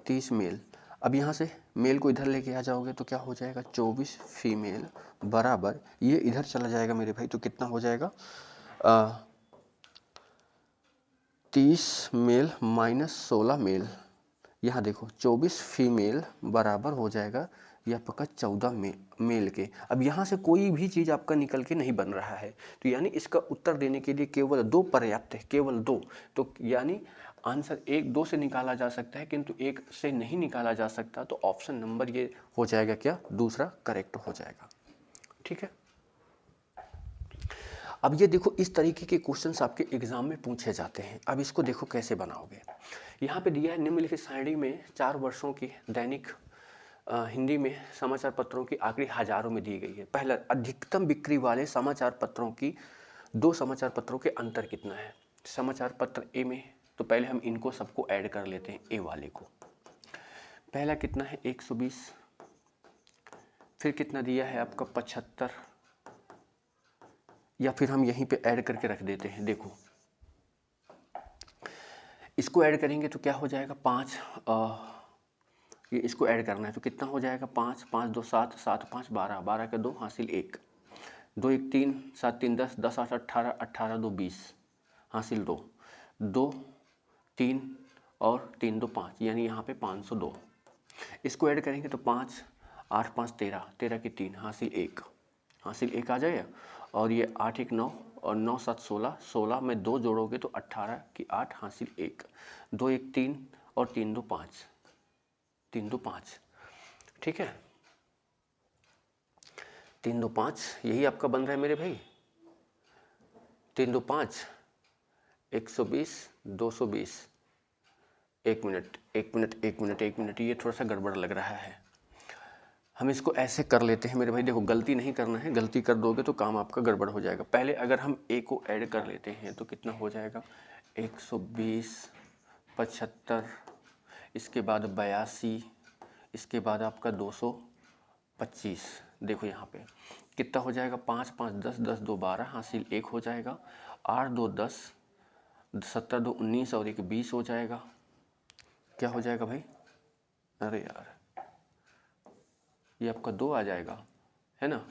30 मेल। अब यहाँ से मेल को इधर लेके आ जाओगे तो क्या हो जाएगा, 24 फीमेल बराबर, ये इधर चला जाएगा मेरे भाई, तो कितना हो जाएगा 30 मेल माइनस 16 मेल। यहाँ देखो 24 फीमेल बराबर हो जाएगा ये आपका 14 मेल के। अब यहाँ से कोई भी चीज़ आपका निकल के नहीं बन रहा है, तो यानी इसका उत्तर देने के लिए केवल 2 पर्याप्त है, केवल 2। तो यानी आंसर 1, 2 से निकाला जा सकता है किंतु 1 से नहीं निकाला जा सकता, तो ऑप्शन नंबर ये हो जाएगा क्या, दूसरा करेक्ट हो जाएगा। ठीक है, अब ये देखो इस तरीके के क्वेश्चंस आपके एग्जाम में पूछे जाते हैं। अब इसको देखो कैसे बनाओगे। यहाँ पे दिया है निम्नलिखित सारणी में 4 वर्षों की दैनिक हिंदी में समाचार पत्रों की आखिरी हजारों में दी गई है। पहला, अधिकतम बिक्री वाले समाचार पत्रों की 2 समाचार पत्रों के अंतर कितना है। समाचार पत्र ए में, तो पहले हम इनको सबको ऐड कर लेते हैं, ए वाले को। पहला कितना है 120, फिर कितना दिया है आपका 75, या फिर हम यहीं पे ऐड करके रख देते हैं। देखो इसको ऐड करेंगे तो क्या हो जाएगा 5, ये इसको ऐड करना है तो कितना हो जाएगा 5, 5 2 7, 7 5 12, 12 के 2 हासिल 1, 2 1 3 7 3 10 10 8 18 18 2 20 हासिल 2 2 3 और 3 2 5 यानी यहाँ पे 502। इसको ऐड करेंगे तो 5 8 5 13 13 की 3 हासिल 1 आ जाएगा। और ये 8 1 9 और 9 7 16 16 में 2 जोड़ोगे तो 18 की 8 हासिल 1 2 1 3 और 3 2 5 3 2 5 ठीक है 3 2 5 यही आपका बन रहा है मेरे भाई 3 2 5 120 220 1 मिनट 1 मिनट 1 मिनट 1 मिनट ये थोड़ा सा गड़बड़ लग रहा है। हम इसको ऐसे कर लेते हैं मेरे भाई। देखो गलती नहीं करना है, गलती कर दोगे तो काम आपका गड़बड़ हो जाएगा। पहले अगर हम ए को ऐड कर लेते हैं तो कितना हो जाएगा 120 75 इसके बाद 82 इसके बाद आपका 225। देखो यहाँ पे कितना हो जाएगा 5 5 10 10 2 12 हासिल 1 हो जाएगा 8 2 10 17 2 19 और 1 20 हो जाएगा। क्या हो जाएगा भाई अरे यार ये आपका 2 आ जाएगा है ना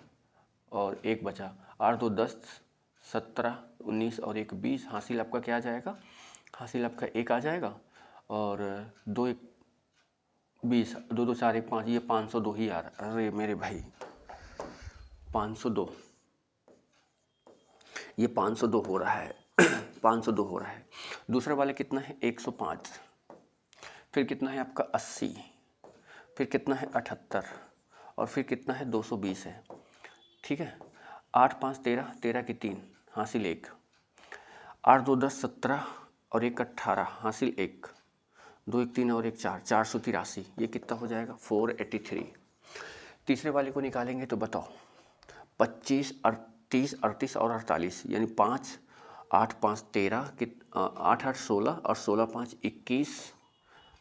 और 1 बचा 8 2 10 17 19 और 1 20 हासिल आपका क्या आ जाएगा हासिल आपका 1 आ जाएगा और 2 1 20 2 2 4 1 5 ये 502 ही आ रहा। अरे मेरे भाई 502 ये 502 हो रहा है 502 हो रहा है। दूसरे वाले कितना है 105 फिर कितना है आपका 80 फिर कितना है 78 और फिर कितना है 220 है ठीक है 8 5 13 13 की 3 हासिल 1 8 2 10 17 और 1 18 हासिल 1 2 1 3 और 1 4 483 ये कितना हो जाएगा 483। तीसरे वाले को निकालेंगे तो बताओ 25 38 38 और 48 यानी 5 8 5 13 कि 8 8 16 और 16 5 21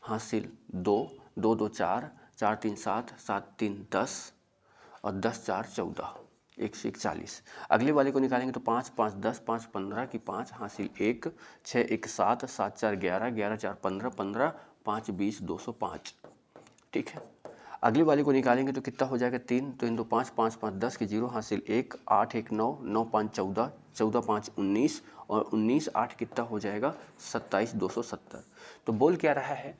हासिल 2 2 2 4 4 3 7 7 3 10 और 10 4 14 141। अगले वाले को निकालेंगे तो 5 5 10 5 15 की 5 हासिल 1 6 1 7 7 4 11 11 4 15 15 5 20 205 ठीक है। अगले वाले को निकालेंगे तो कितना हो जाएगा 3 3 2 5 5 5 10 की 0 हासिल 1 8 1 9 9 5 14 14 5 19 और 19 8 कितना हो जाएगा 27 270। तो बोल क्या रहा है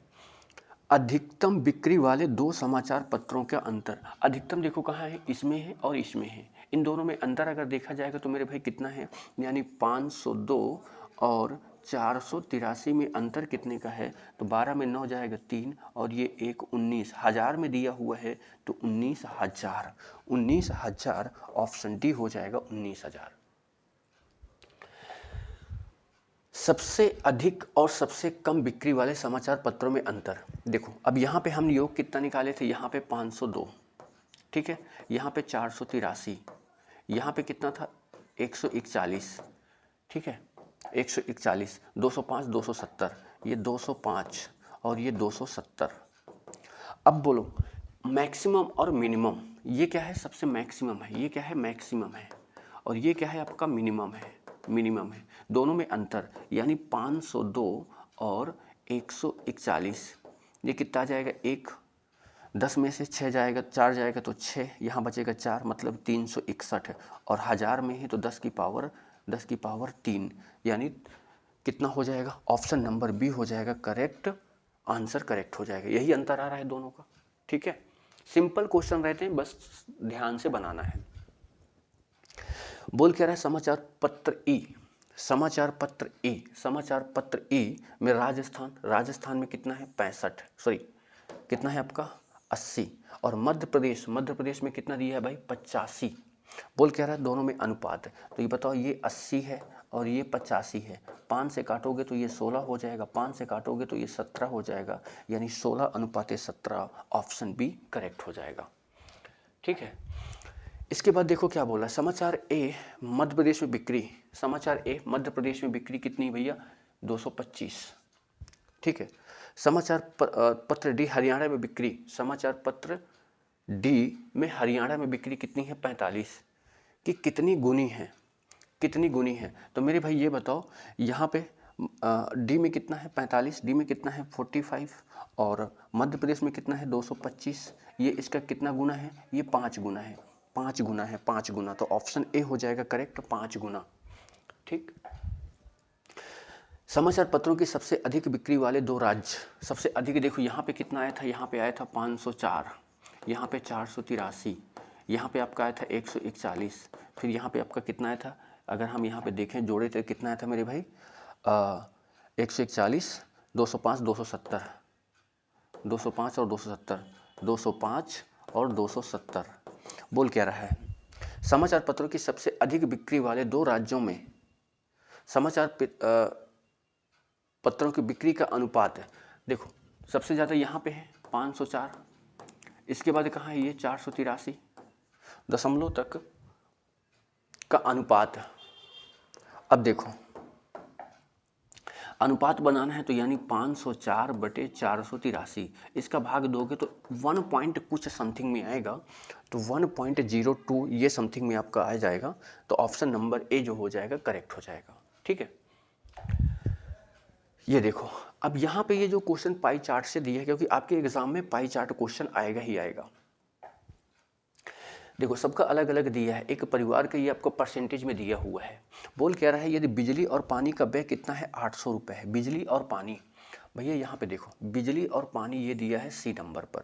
अधिकतम बिक्री वाले 2 समाचार पत्रों का अंतर। अधिकतम देखो कहाँ है इसमें है और इसमें है। इन दोनों में अंतर अगर देखा जाएगा तो मेरे भाई कितना है यानी 502 और 483 में अंतर कितने का है तो 12 में 9 जाएगा 3 और ये 1 19 हज़ार में दिया हुआ है तो 19,000 ऑप्शन डी हो जाएगा 19,000। सबसे अधिक और सबसे कम बिक्री वाले समाचार पत्रों में अंतर देखो। अब यहाँ पे हम योग कितना निकाले थे यहाँ पे 502 ठीक है यहाँ पे 483 यहाँ पे कितना था 141 ठीक है 141 205 270 ये 205 और ये 270। अब बोलो मैक्सिमम और मिनिमम ये क्या है सबसे मैक्सिमम है ये क्या है मैक्सिमम है और ये क्या है आपका मिनिमम है दोनों में अंतर यानी 502 और 141 ये कितना आ जाएगा 1 10 में से 6 जाएगा 4 जाएगा तो 6 यहाँ बचेगा 4 मतलब 361 और हज़ार में है तो 10 की पावर 3 यानी कितना हो जाएगा ऑप्शन नंबर बी हो जाएगा करेक्ट आंसर करेक्ट हो जाएगा। यही अंतर आ रहा है दोनों का ठीक है। सिंपल क्वेश्चन रहते हैं बस ध्यान से बनाना है। बोल क्या रहा है समाचार पत्र ई में राजस्थान में कितना है 65 कितना है आपका 80 और मध्य प्रदेश में कितना दिया है भाई 85। बोल क्या रहा है दोनों में अनुपात है तो ये बताओ ये 80 है और ये 85 है 5 से काटोगे तो ये 16 हो जाएगा 5 से काटोगे तो ये 17 हो जाएगा यानी 16:17 ऑप्शन बी करेक्ट हो जाएगा ठीक है। इसके बाद देखो क्या बोला समाचार ए मध्य प्रदेश में बिक्री कितनी भैया 225 ठीक है। समाचार पत्र डी हरियाणा में बिक्री समाचार पत्र डी में हरियाणा में बिक्री कितनी है 45 कि कितनी गुनी है तो मेरे भाई ये बताओ यहाँ पे डी में कितना है 45 डी में कितना है 45 और मध्य प्रदेश में कितना है 225 ये इसका कितना गुना है ये 5 गुना है 5 गुना है, 5 गुना, तो ऑप्शन ए हो जाएगा करेक्ट, 5 गुना। ठीक। समाचार पत्रों की सबसे अधिक बिक्री वाले 2 राज्य, सबसे अधिक देखो यहाँ पे कितना आया था, यहाँ पे आया था 504, यहाँ पे 483, यहाँ पे आपका आया था 141, फिर यहाँ पे आपका कितना आया था, अगर हम यहाँ पे देखें जोड़े तो कितना आया था मेरे भाई, 141, 205, 270, 205 और 270, 205 और 270। बोल क्या रहा है, समाचार पत्रों की सबसे अधिक बिक्री वाले 2 राज्यों में समाचार पत्रों की बिक्री का अनुपात है। देखो सबसे ज़्यादा यहाँ पे है 504, इसके बाद कहाँ है ये 483 दशमलव तक का अनुपात। अब देखो अनुपात बनाना है तो यानी 504/483, इसका भाग दोगे तो 1 पॉइंट कुछ समथिंग में आएगा, तो 1.02 ये समथिंग में आपका आ जाएगा, तो ऑप्शन नंबर ए जो हो जाएगा करेक्ट हो जाएगा। ठीक है, ये देखो अब यहाँ पे ये जो क्वेश्चन पाई चार्ट से दिया है, क्योंकि आपके एग्जाम में पाई चार्ट क्वेश्चन आएगा ही आएगा। देखो सबका अलग अलग दिया है, एक परिवार का ये आपको परसेंटेज में दिया हुआ है। बोल कह रहा है यदि बिजली और पानी का व्यय कितना है, 800 रुपये है। बिजली और पानी, भैया यहाँ पे देखो बिजली और पानी ये दिया है सी नंबर पर,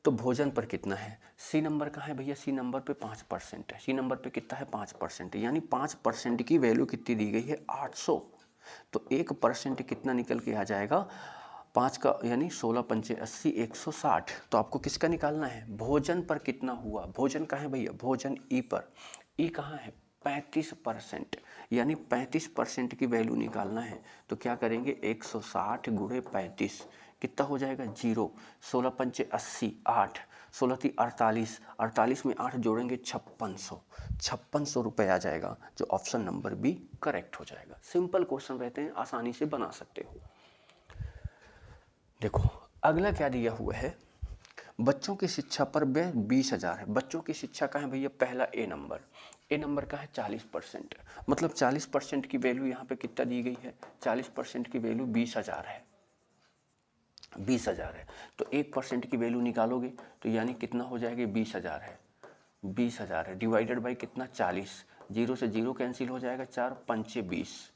तो भोजन पर कितना है, सी नंबर का है भैया, सी नंबर पे 5% है, सी नंबर पे कितना है 5%, यानी 5% की वैल्यू कितनी दी गई है 800, तो 1% कितना निकल के आ जाएगा 5 का, यानी 16 पंचे 80, 160। तो आपको किसका निकालना है, भोजन पर कितना हुआ, भोजन कहाँ है भैया, भोजन ई पर, ई कहाँ है 35%, यानी 35% की वैल्यू निकालना है। तो क्या करेंगे 160 गुणे 35 कितना हो जाएगा 0, 16 पंचे 80, 8, 16 थी 48, 48 में 8 जोड़ेंगे 5600 रुपये आ जाएगा, जो ऑप्शन नंबर बी करेक्ट हो जाएगा। सिंपल क्वेश्चन रहते हैं, आसानी से बना सकते हो। देखो अगला क्या दिया हुआ है, बच्चों की शिक्षा पर व्यय 20,000 है। बच्चों की शिक्षा का है भैया पहला ए नंबर, ए नंबर का है 40%, मतलब 40% की वैल्यू यहाँ पे कितना दी गई है, 40% की वैल्यू 20,000 है, 20,000 है, तो 1% की वैल्यू निकालोगे तो यानी कितना हो जाएगा 20,000 है, 20,000 है डिवाइडेड बाई कितना 40, 0 से 0 कैंसिल हो जाएगा, 4 पंचे 20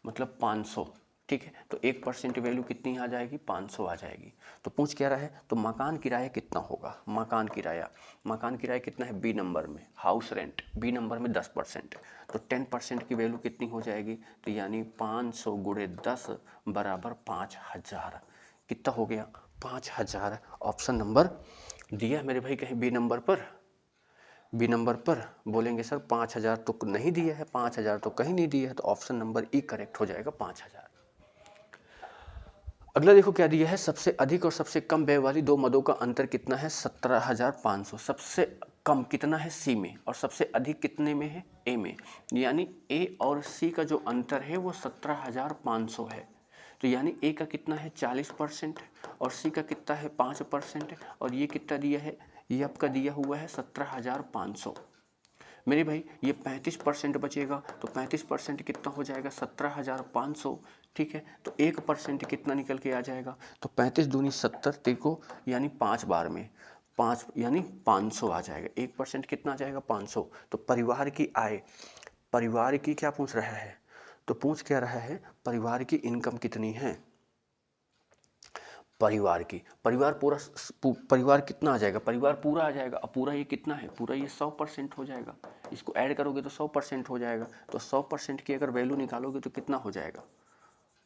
मतलब 500। ठीक है, तो 1% वैल्यू कितनी आ जाएगी 500 आ जाएगी। तो पूछ क्या रहा है, तो मकान किराया कितना होगा, मकान किराया कितना है बी नंबर में, हाउस रेंट बी नंबर में 10%, तो 10% की वैल्यू कितनी हो जाएगी, तो यानी 500 गुणे 10 बराबर 5,000, कितना हो गया 5,000। ऑप्शन नंबर दिया मेरे भाई कहीं बी नंबर पर, बी नंबर पर बोलेंगे सर 5,000 तो नहीं दिया है, 5,000 तो कहीं नहीं दिया है, तो ऑप्शन नंबर ई करेक्ट हो जाएगा 5,000। अगला देखो क्या दिया है, सबसे अधिक और सबसे कम व्यय वाली 2 मदों का अंतर कितना है 17,500। सबसे कम कितना है सी में और सबसे अधिक कितने में है ए में, यानी ए और सी का जो अंतर है वो 17,500 है। तो यानी ए का कितना है 40% और सी का कितना है 5%, और ये कितना दिया है, ये आपका दिया हुआ है 17,500। मेरे भाई ये 35% बचेगा, तो 35% कितना हो जाएगा 17,500। ठीक है, तो 1% कितना निकल के आ जाएगा, तो 35 दूनी 70 देखो, यानी 5 बार में 5 यानी 500 आ जाएगा, 1% कितना आ जाएगा 500। तो परिवार की आय, परिवार की क्या पूछ रहा है, तो पूछ क्या रहा है परिवार की इनकम कितनी है, परिवार की, परिवार पूरा, परिवार कितना आ जाएगा, परिवार पूरा आ जाएगा। अब पूरा ये कितना है, पूरा ये 100% हो जाएगा, इसको ऐड करोगे तो 100% हो जाएगा, तो 100% की अगर वैल्यू निकालोगे तो कितना हो जाएगा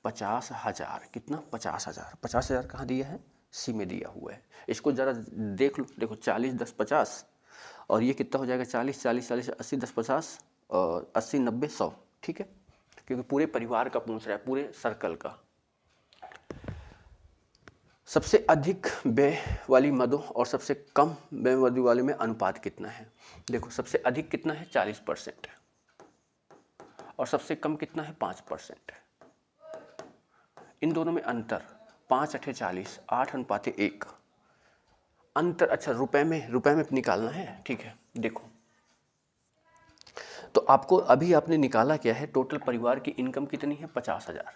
50,000, कितना 50,000, 50,000 कहाँ दिया है सी में दिया हुआ है। इसको ज़रा देख लो, देखो 40 10 50 और ये कितना हो जाएगा 40 40 40 80 10 50 और 80 90 100। ठीक है, क्योंकि पूरे परिवार का पूछ रहा है, पूरे सर्कल का। सबसे अधिक व्यय वाली मदों और सबसे कम व्यय वाली में अनुपात कितना है, देखो सबसे अधिक कितना है 40% और सबसे कम कितना है 5%। इन दोनों में अंतर 5 8 40, 8:1 अंतर। अच्छा रुपए में निकालना है, ठीक है। देखो तो आपको अभी आपने निकाला क्या है, टोटल परिवार की इनकम कितनी है 50,000,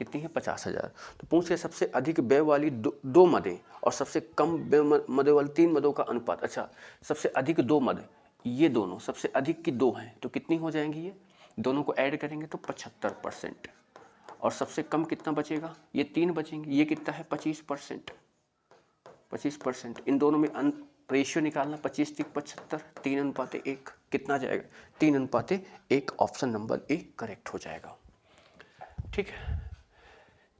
कितनी है 50,000। तो पूछ के सबसे अधिक व्यय वाली दो मदें और सबसे कम व्यय मदों वाली 3 मदों का अनुपात। अच्छा, सबसे अधिक 2 मद, ये दोनों सबसे अधिक की 2 हैं तो कितनी हो जाएंगी, ये दोनों को ऐड करेंगे तो 75%। और सबसे कम कितना बचेगा, ये 3 बचेंगे, ये कितना है 25%। 25%, इन दोनों में रेशियो निकालना 25:75, 3:1 कितना जाएगा 3:1। ऑप्शन नंबर ए करेक्ट हो जाएगा। ठीक है,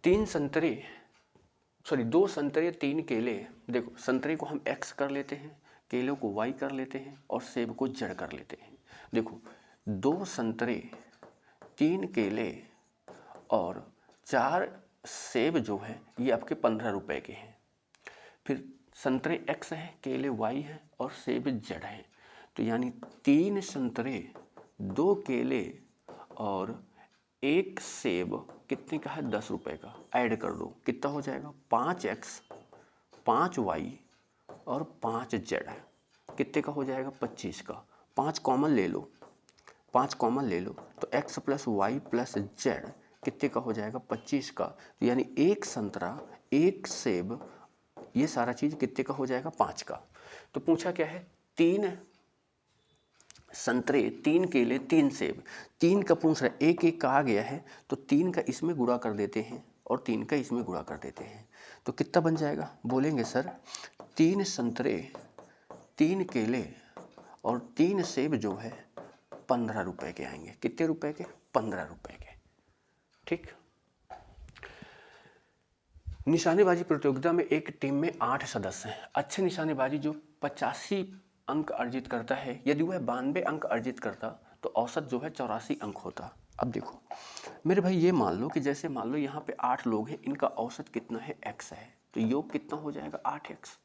2 संतरे 3 केले। देखो संतरे को हम x कर लेते हैं, केलों को y कर लेते हैं और सेब को z कर लेते हैं। देखो 2 संतरे 3 केले और 4 सेब जो है ये आपके 15 रुपए के हैं। फिर संतरे x हैं, केले y हैं और सेब z हैं। तो यानी 3 संतरे 2 केले और 1 सेब कितने का है 10 रुपए का। ऐड कर दो कितना हो जाएगा 5x 5y और 5z कितने का हो जाएगा 25 का। 5 कॉमन ले लो, 5 कॉमन ले लो तो x plus y plus z कितने का हो जाएगा 25 का। तो यानी 1 संतरा 1 सेब ये सारा चीज कितने का हो जाएगा 5 का। तो पूछा क्या है 3 संतरे 3 केले 3 सेब, 3 का पूछ रहा है, एक एक का आ गया है तो 3 का इसमें गुणा कर देते हैं और 3 का इसमें गुणा कर देते हैं। तो कितना बन जाएगा, बोलेंगे सर 3 संतरे 3 केले और 3 सेब जो है 15 रुपए के आएंगे। कितने रुपए के 15 रुपए के। ठीक, निशानेबाजी प्रतियोगिता में एक टीम में 8 सदस्य हैं। अच्छे निशानेबाजी जो 85 अंक अर्जित करता है, यदि वह 92 अंक अर्जित करता तो औसत जो है 84 अंक होता। अब देखो मेरे भाई, ये मान लो कि जैसे मान लो यहाँ पे 8 लोग हैं, इनका औसत कितना है x है, तो योग कितना हो जाएगा 8x।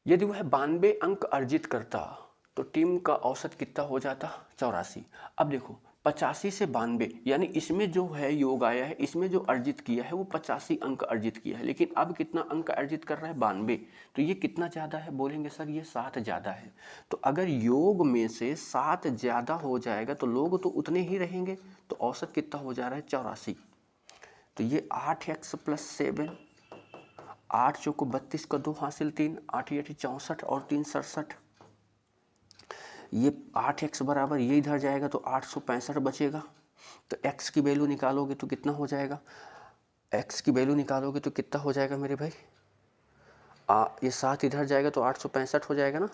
यदि वह 92 अंक अर्जित करता तो टीम का औसत कितना हो जाता 84। अब देखो 85 से 92 यानी इसमें जो है योग आया है, इसमें जो अर्जित किया है वो 85 अंक अर्जित किया है, लेकिन अब कितना अंक अर्जित कर रहा है 92। तो ये कितना ज़्यादा है, बोलेंगे सर ये 7 ज़्यादा है। तो अगर योग में से 7 ज़्यादा हो जाएगा तो लोग तो उतने ही रहेंगे, तो औसत कितना हो जा रहा है 84। तो ये 8x प्लस 7, 8 चौको 32 का 2 हासिल 3, 8 8 64 और 3 67। ये 8x बराबर ये इधर जाएगा तो 865 बचेगा। तो x की वैल्यू निकालोगे तो कितना हो जाएगा, x की वैल्यू निकालोगे तो कितना हो जाएगा मेरे भाई, ये 7 इधर जाएगा तो 865 हो जाएगा ना,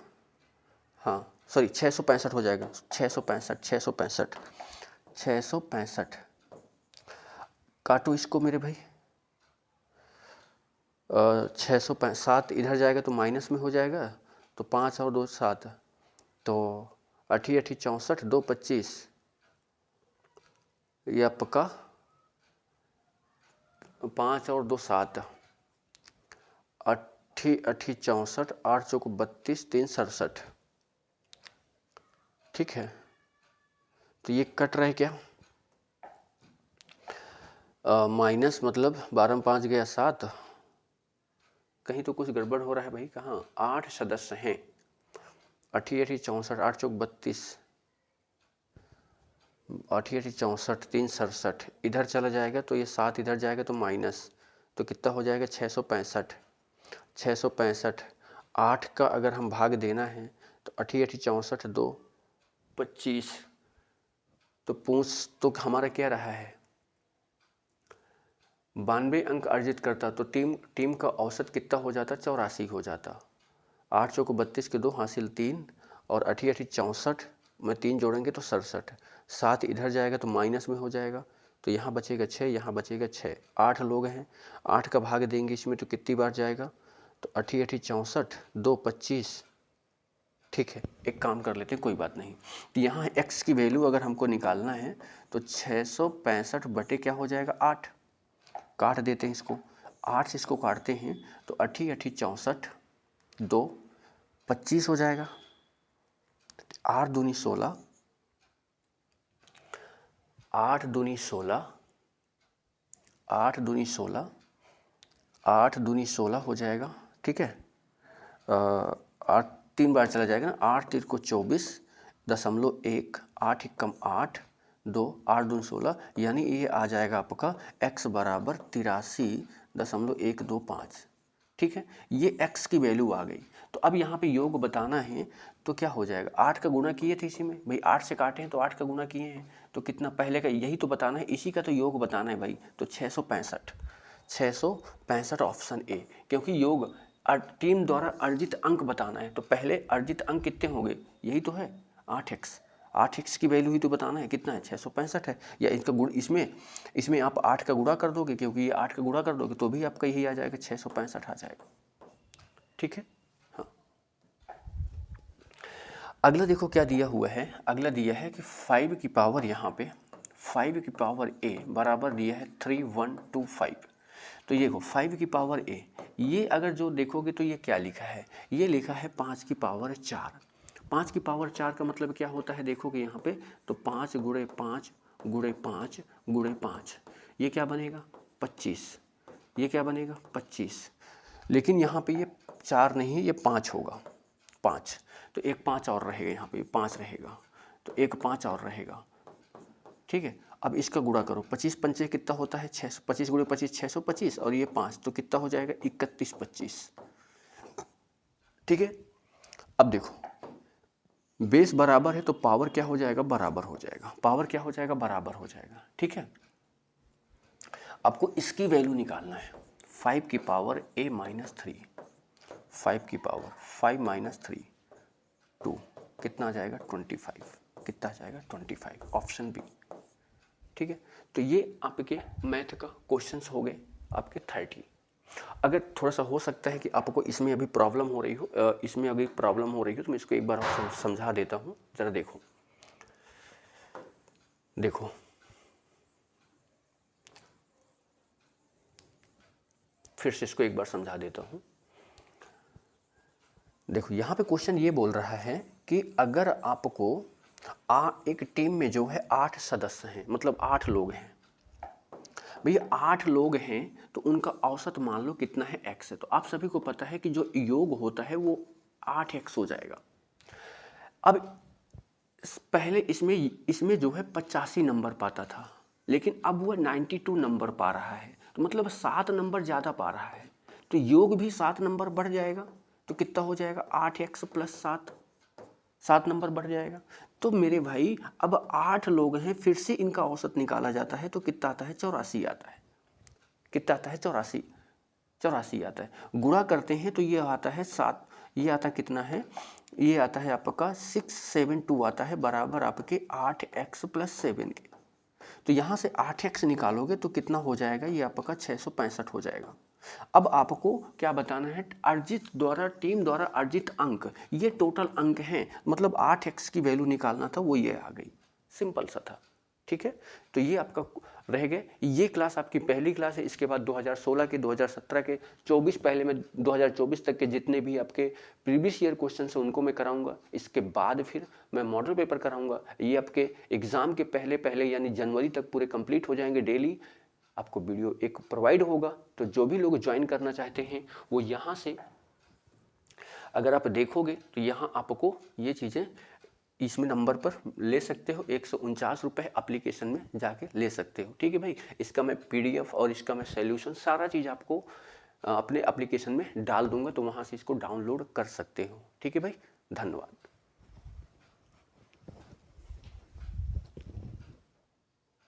हाँ सॉरी 665 हो जाएगा, 665 काटो इसको मेरे भाई। 7 इधर जाएगा तो माइनस में हो जाएगा, तो 5 और 2 7, तो 8 8 64 2 25, ये आपका 5 और 2 7, 8 8 64, 8 चौको 32, 3 67। ठीक है, तो ये कट रहा है क्या, माइनस मतलब 12 में 5 गया 7, कहीं तो कुछ गड़बड़ हो रहा है भाई। कहाँ 8 सदस्य हैं, 8 8 64, 8 चौक 32, 8 8 64, 3 67, इधर चला जाएगा तो ये 7 इधर जाएगा तो माइनस, तो कितना हो जाएगा 665। 665 8 का अगर हम भाग देना है तो 8 8 64 2 25, तो पूछ तो हमारा क्या रहा है 92 अंक अर्जित करता तो टीम का औसत कितना हो जाता 84 हो जाता। 8 चौको 32 के 2 हासिल 3 और 8 8 64 में 3 जोड़ेंगे तो 67, 7 इधर जाएगा तो माइनस में हो जाएगा, तो यहाँ बचेगा 6, यहाँ बचेगा 6। 8 लोग हैं, 8 का भाग देंगे इसमें तो कितनी बार जाएगा, तो 8 8 64 2 25। ठीक है, एक काम कर लेते हैं, कोई बात नहीं। तो यहाँ x की वैल्यू अगर हमको निकालना है तो 665 बटे क्या हो जाएगा 8, काट देते हैं इसको, 8 से इसको काटते हैं तो 8 8 64 2 25 हो जाएगा, 8 दूनी 16, 8 दूनी 16, 8 दूनी 16, 8 दूनी 16 हो जाएगा। ठीक है, 8 3 बार चला जाएगा ना, 8 3 को 24 दशमलव 1, 8 1 8, 2 8 दूनी 16, यानी ये आ जाएगा आपका x बराबर 83.125। ठीक है, ये x की वैल्यू आ गई। तो अब यहाँ पे योग बताना है तो क्या हो जाएगा, 8 का गुणा किए थे इसी में भाई, 8 से काटे हैं तो 8 का गुणा किए हैं, तो कितना पहले का यही तो बताना है, इसी का तो योग बताना है भाई। तो 665 ऑप्शन ए, क्योंककि योग टीम द्वारा अर्जित अंक बताना है, तो पहले अर्जित अंक कितने हो गए, यही तो है 8x। 8x की वैल्यू ही तो बताना है, कितना है 665 है, या इसका गुण इसमें आप 8 का गुणा कर दोगे, क्योंकि ये 8 का गुणा कर दोगे तो भी आपका यही आ जाएगा, 665 आ जाएगा। ठीक है, हाँ। अगला देखो क्या दिया हुआ है, अगला दिया है कि 5 की पावर, यहाँ पे 5 की पावर a बराबर दिया है 3125। तो ये देखो 5 की पावर a, ये अगर जो देखोगे तो ये क्या लिखा है, ये लिखा है 5 की पावर 4। 5 की पावर 4 का मतलब क्या होता है, देखोगे यहाँ पे तो 5 गुणे 5 गुणे 5 गुणे 5, ये क्या बनेगा 25, ये क्या बनेगा 25। लेकिन यहाँ पे ये 4 नहीं है, ये 5 होगा, 5, तो एक 5 और रहेगा, यहाँ पे 5 रहेगा, तो एक 5 और रहेगा। ठीक है, अब इसका गुणा करो, 25 पंचे कितना होता है 600, 25 गुणे 25 625, और ये 5, तो कितना हो जाएगा 3125। ठीक है, अब देखो बेस बराबर है तो पावर क्या हो जाएगा, बराबर हो जाएगा, पावर क्या हो जाएगा, बराबर हो जाएगा। ठीक है, आपको इसकी वैल्यू निकालना है, 5 की पावर a माइनस 3, 5 की पावर 5 माइनस 3 2, कितना आ जाएगा 25, कितना आ जाएगा 25, ऑप्शन बी। ठीक है, तो ये आपके मैथ का क्वेश्चंस हो गए आपके 30। अगर थोड़ा सा हो सकता है कि आपको इसमें अभी प्रॉब्लम हो रही हो, इसमें अभी प्रॉब्लम हो रही हो, तो मैं इसको एक बार और समझा देता हूँ, जरा देखो। देखो फिर से इसको एक बार समझा देता हूँ। देखो यहाँ पे क्वेश्चन ये बोल रहा है कि अगर आपको एक टीम में जो है 8 सदस्य हैं, मतलब 8 लोग हैं भैया, 8 लोग हैं, तो उनका औसत मान लो कितना है x है। तो आप सभी को पता है कि जो योग होता है वो 8x हो जाएगा। अब पहले इसमें जो है 85 नंबर पाता था, लेकिन अब वह 92 नंबर पा रहा है, तो मतलब 7 नंबर ज़्यादा पा रहा है, तो योग भी 7 नंबर बढ़ जाएगा। तो कितना हो जाएगा 8x प्लस 7 नंबर बढ़ जाएगा। तो मेरे भाई अब 8 लोग हैं, फिर से इनका औसत निकाला जाता है, तो कितना आता है 84 आता है, कितना आता है 84 आता है। गुणा करते हैं तो ये आता है 7, ये आता कितना है, ये आता है आपका 672 आता है, बराबर आपके 8x प्लस 7 के। तो यहाँ से 8x निकालोगे तो कितना हो जाएगा, ये आपका 665 हो जाएगा। अब आपको क्या बताना है, अर्जित द्वारा टीम द्वारा अर्जित अंक, ये टोटल अंक हैं, मतलब 8x की वैल्यू निकालना था, वो ये आ गई, सिंपल सा था। ठीक है, तो ये आपका रह गए। ये क्लास आपकी पहली क्लास है, इसके बाद 2016 के 2017 के 24 पहले में 2024 तक के जितने भी आपके प्रीवियस ईयर क्वेश्चन हैं उनको मैं कराऊंगा। इसके बाद फिर मैं मॉडल पेपर कराऊंगा। ये आपके एग्जाम के पहले पहले यानी जनवरी तक पूरे कंप्लीट हो जाएंगे। डेली आपको वीडियो एक प्रोवाइड होगा, तो जो भी लोग ज्वाइन करना चाहते हैं वो यहाँ से अगर आप देखोगे तो यहाँ आपको ये चीज़ें इसमें नंबर पर ले सकते हो। 149 रुपये एप्लीकेशन में जाके ले सकते हो। ठीक है भाई, इसका मैं PDF और इसका मैं सॉल्यूशन सारा चीज़ आपको अपने एप्लीकेशन में डाल दूंगा, तो वहाँ से इसको डाउनलोड कर सकते हो। ठीक है भाई, धन्यवाद।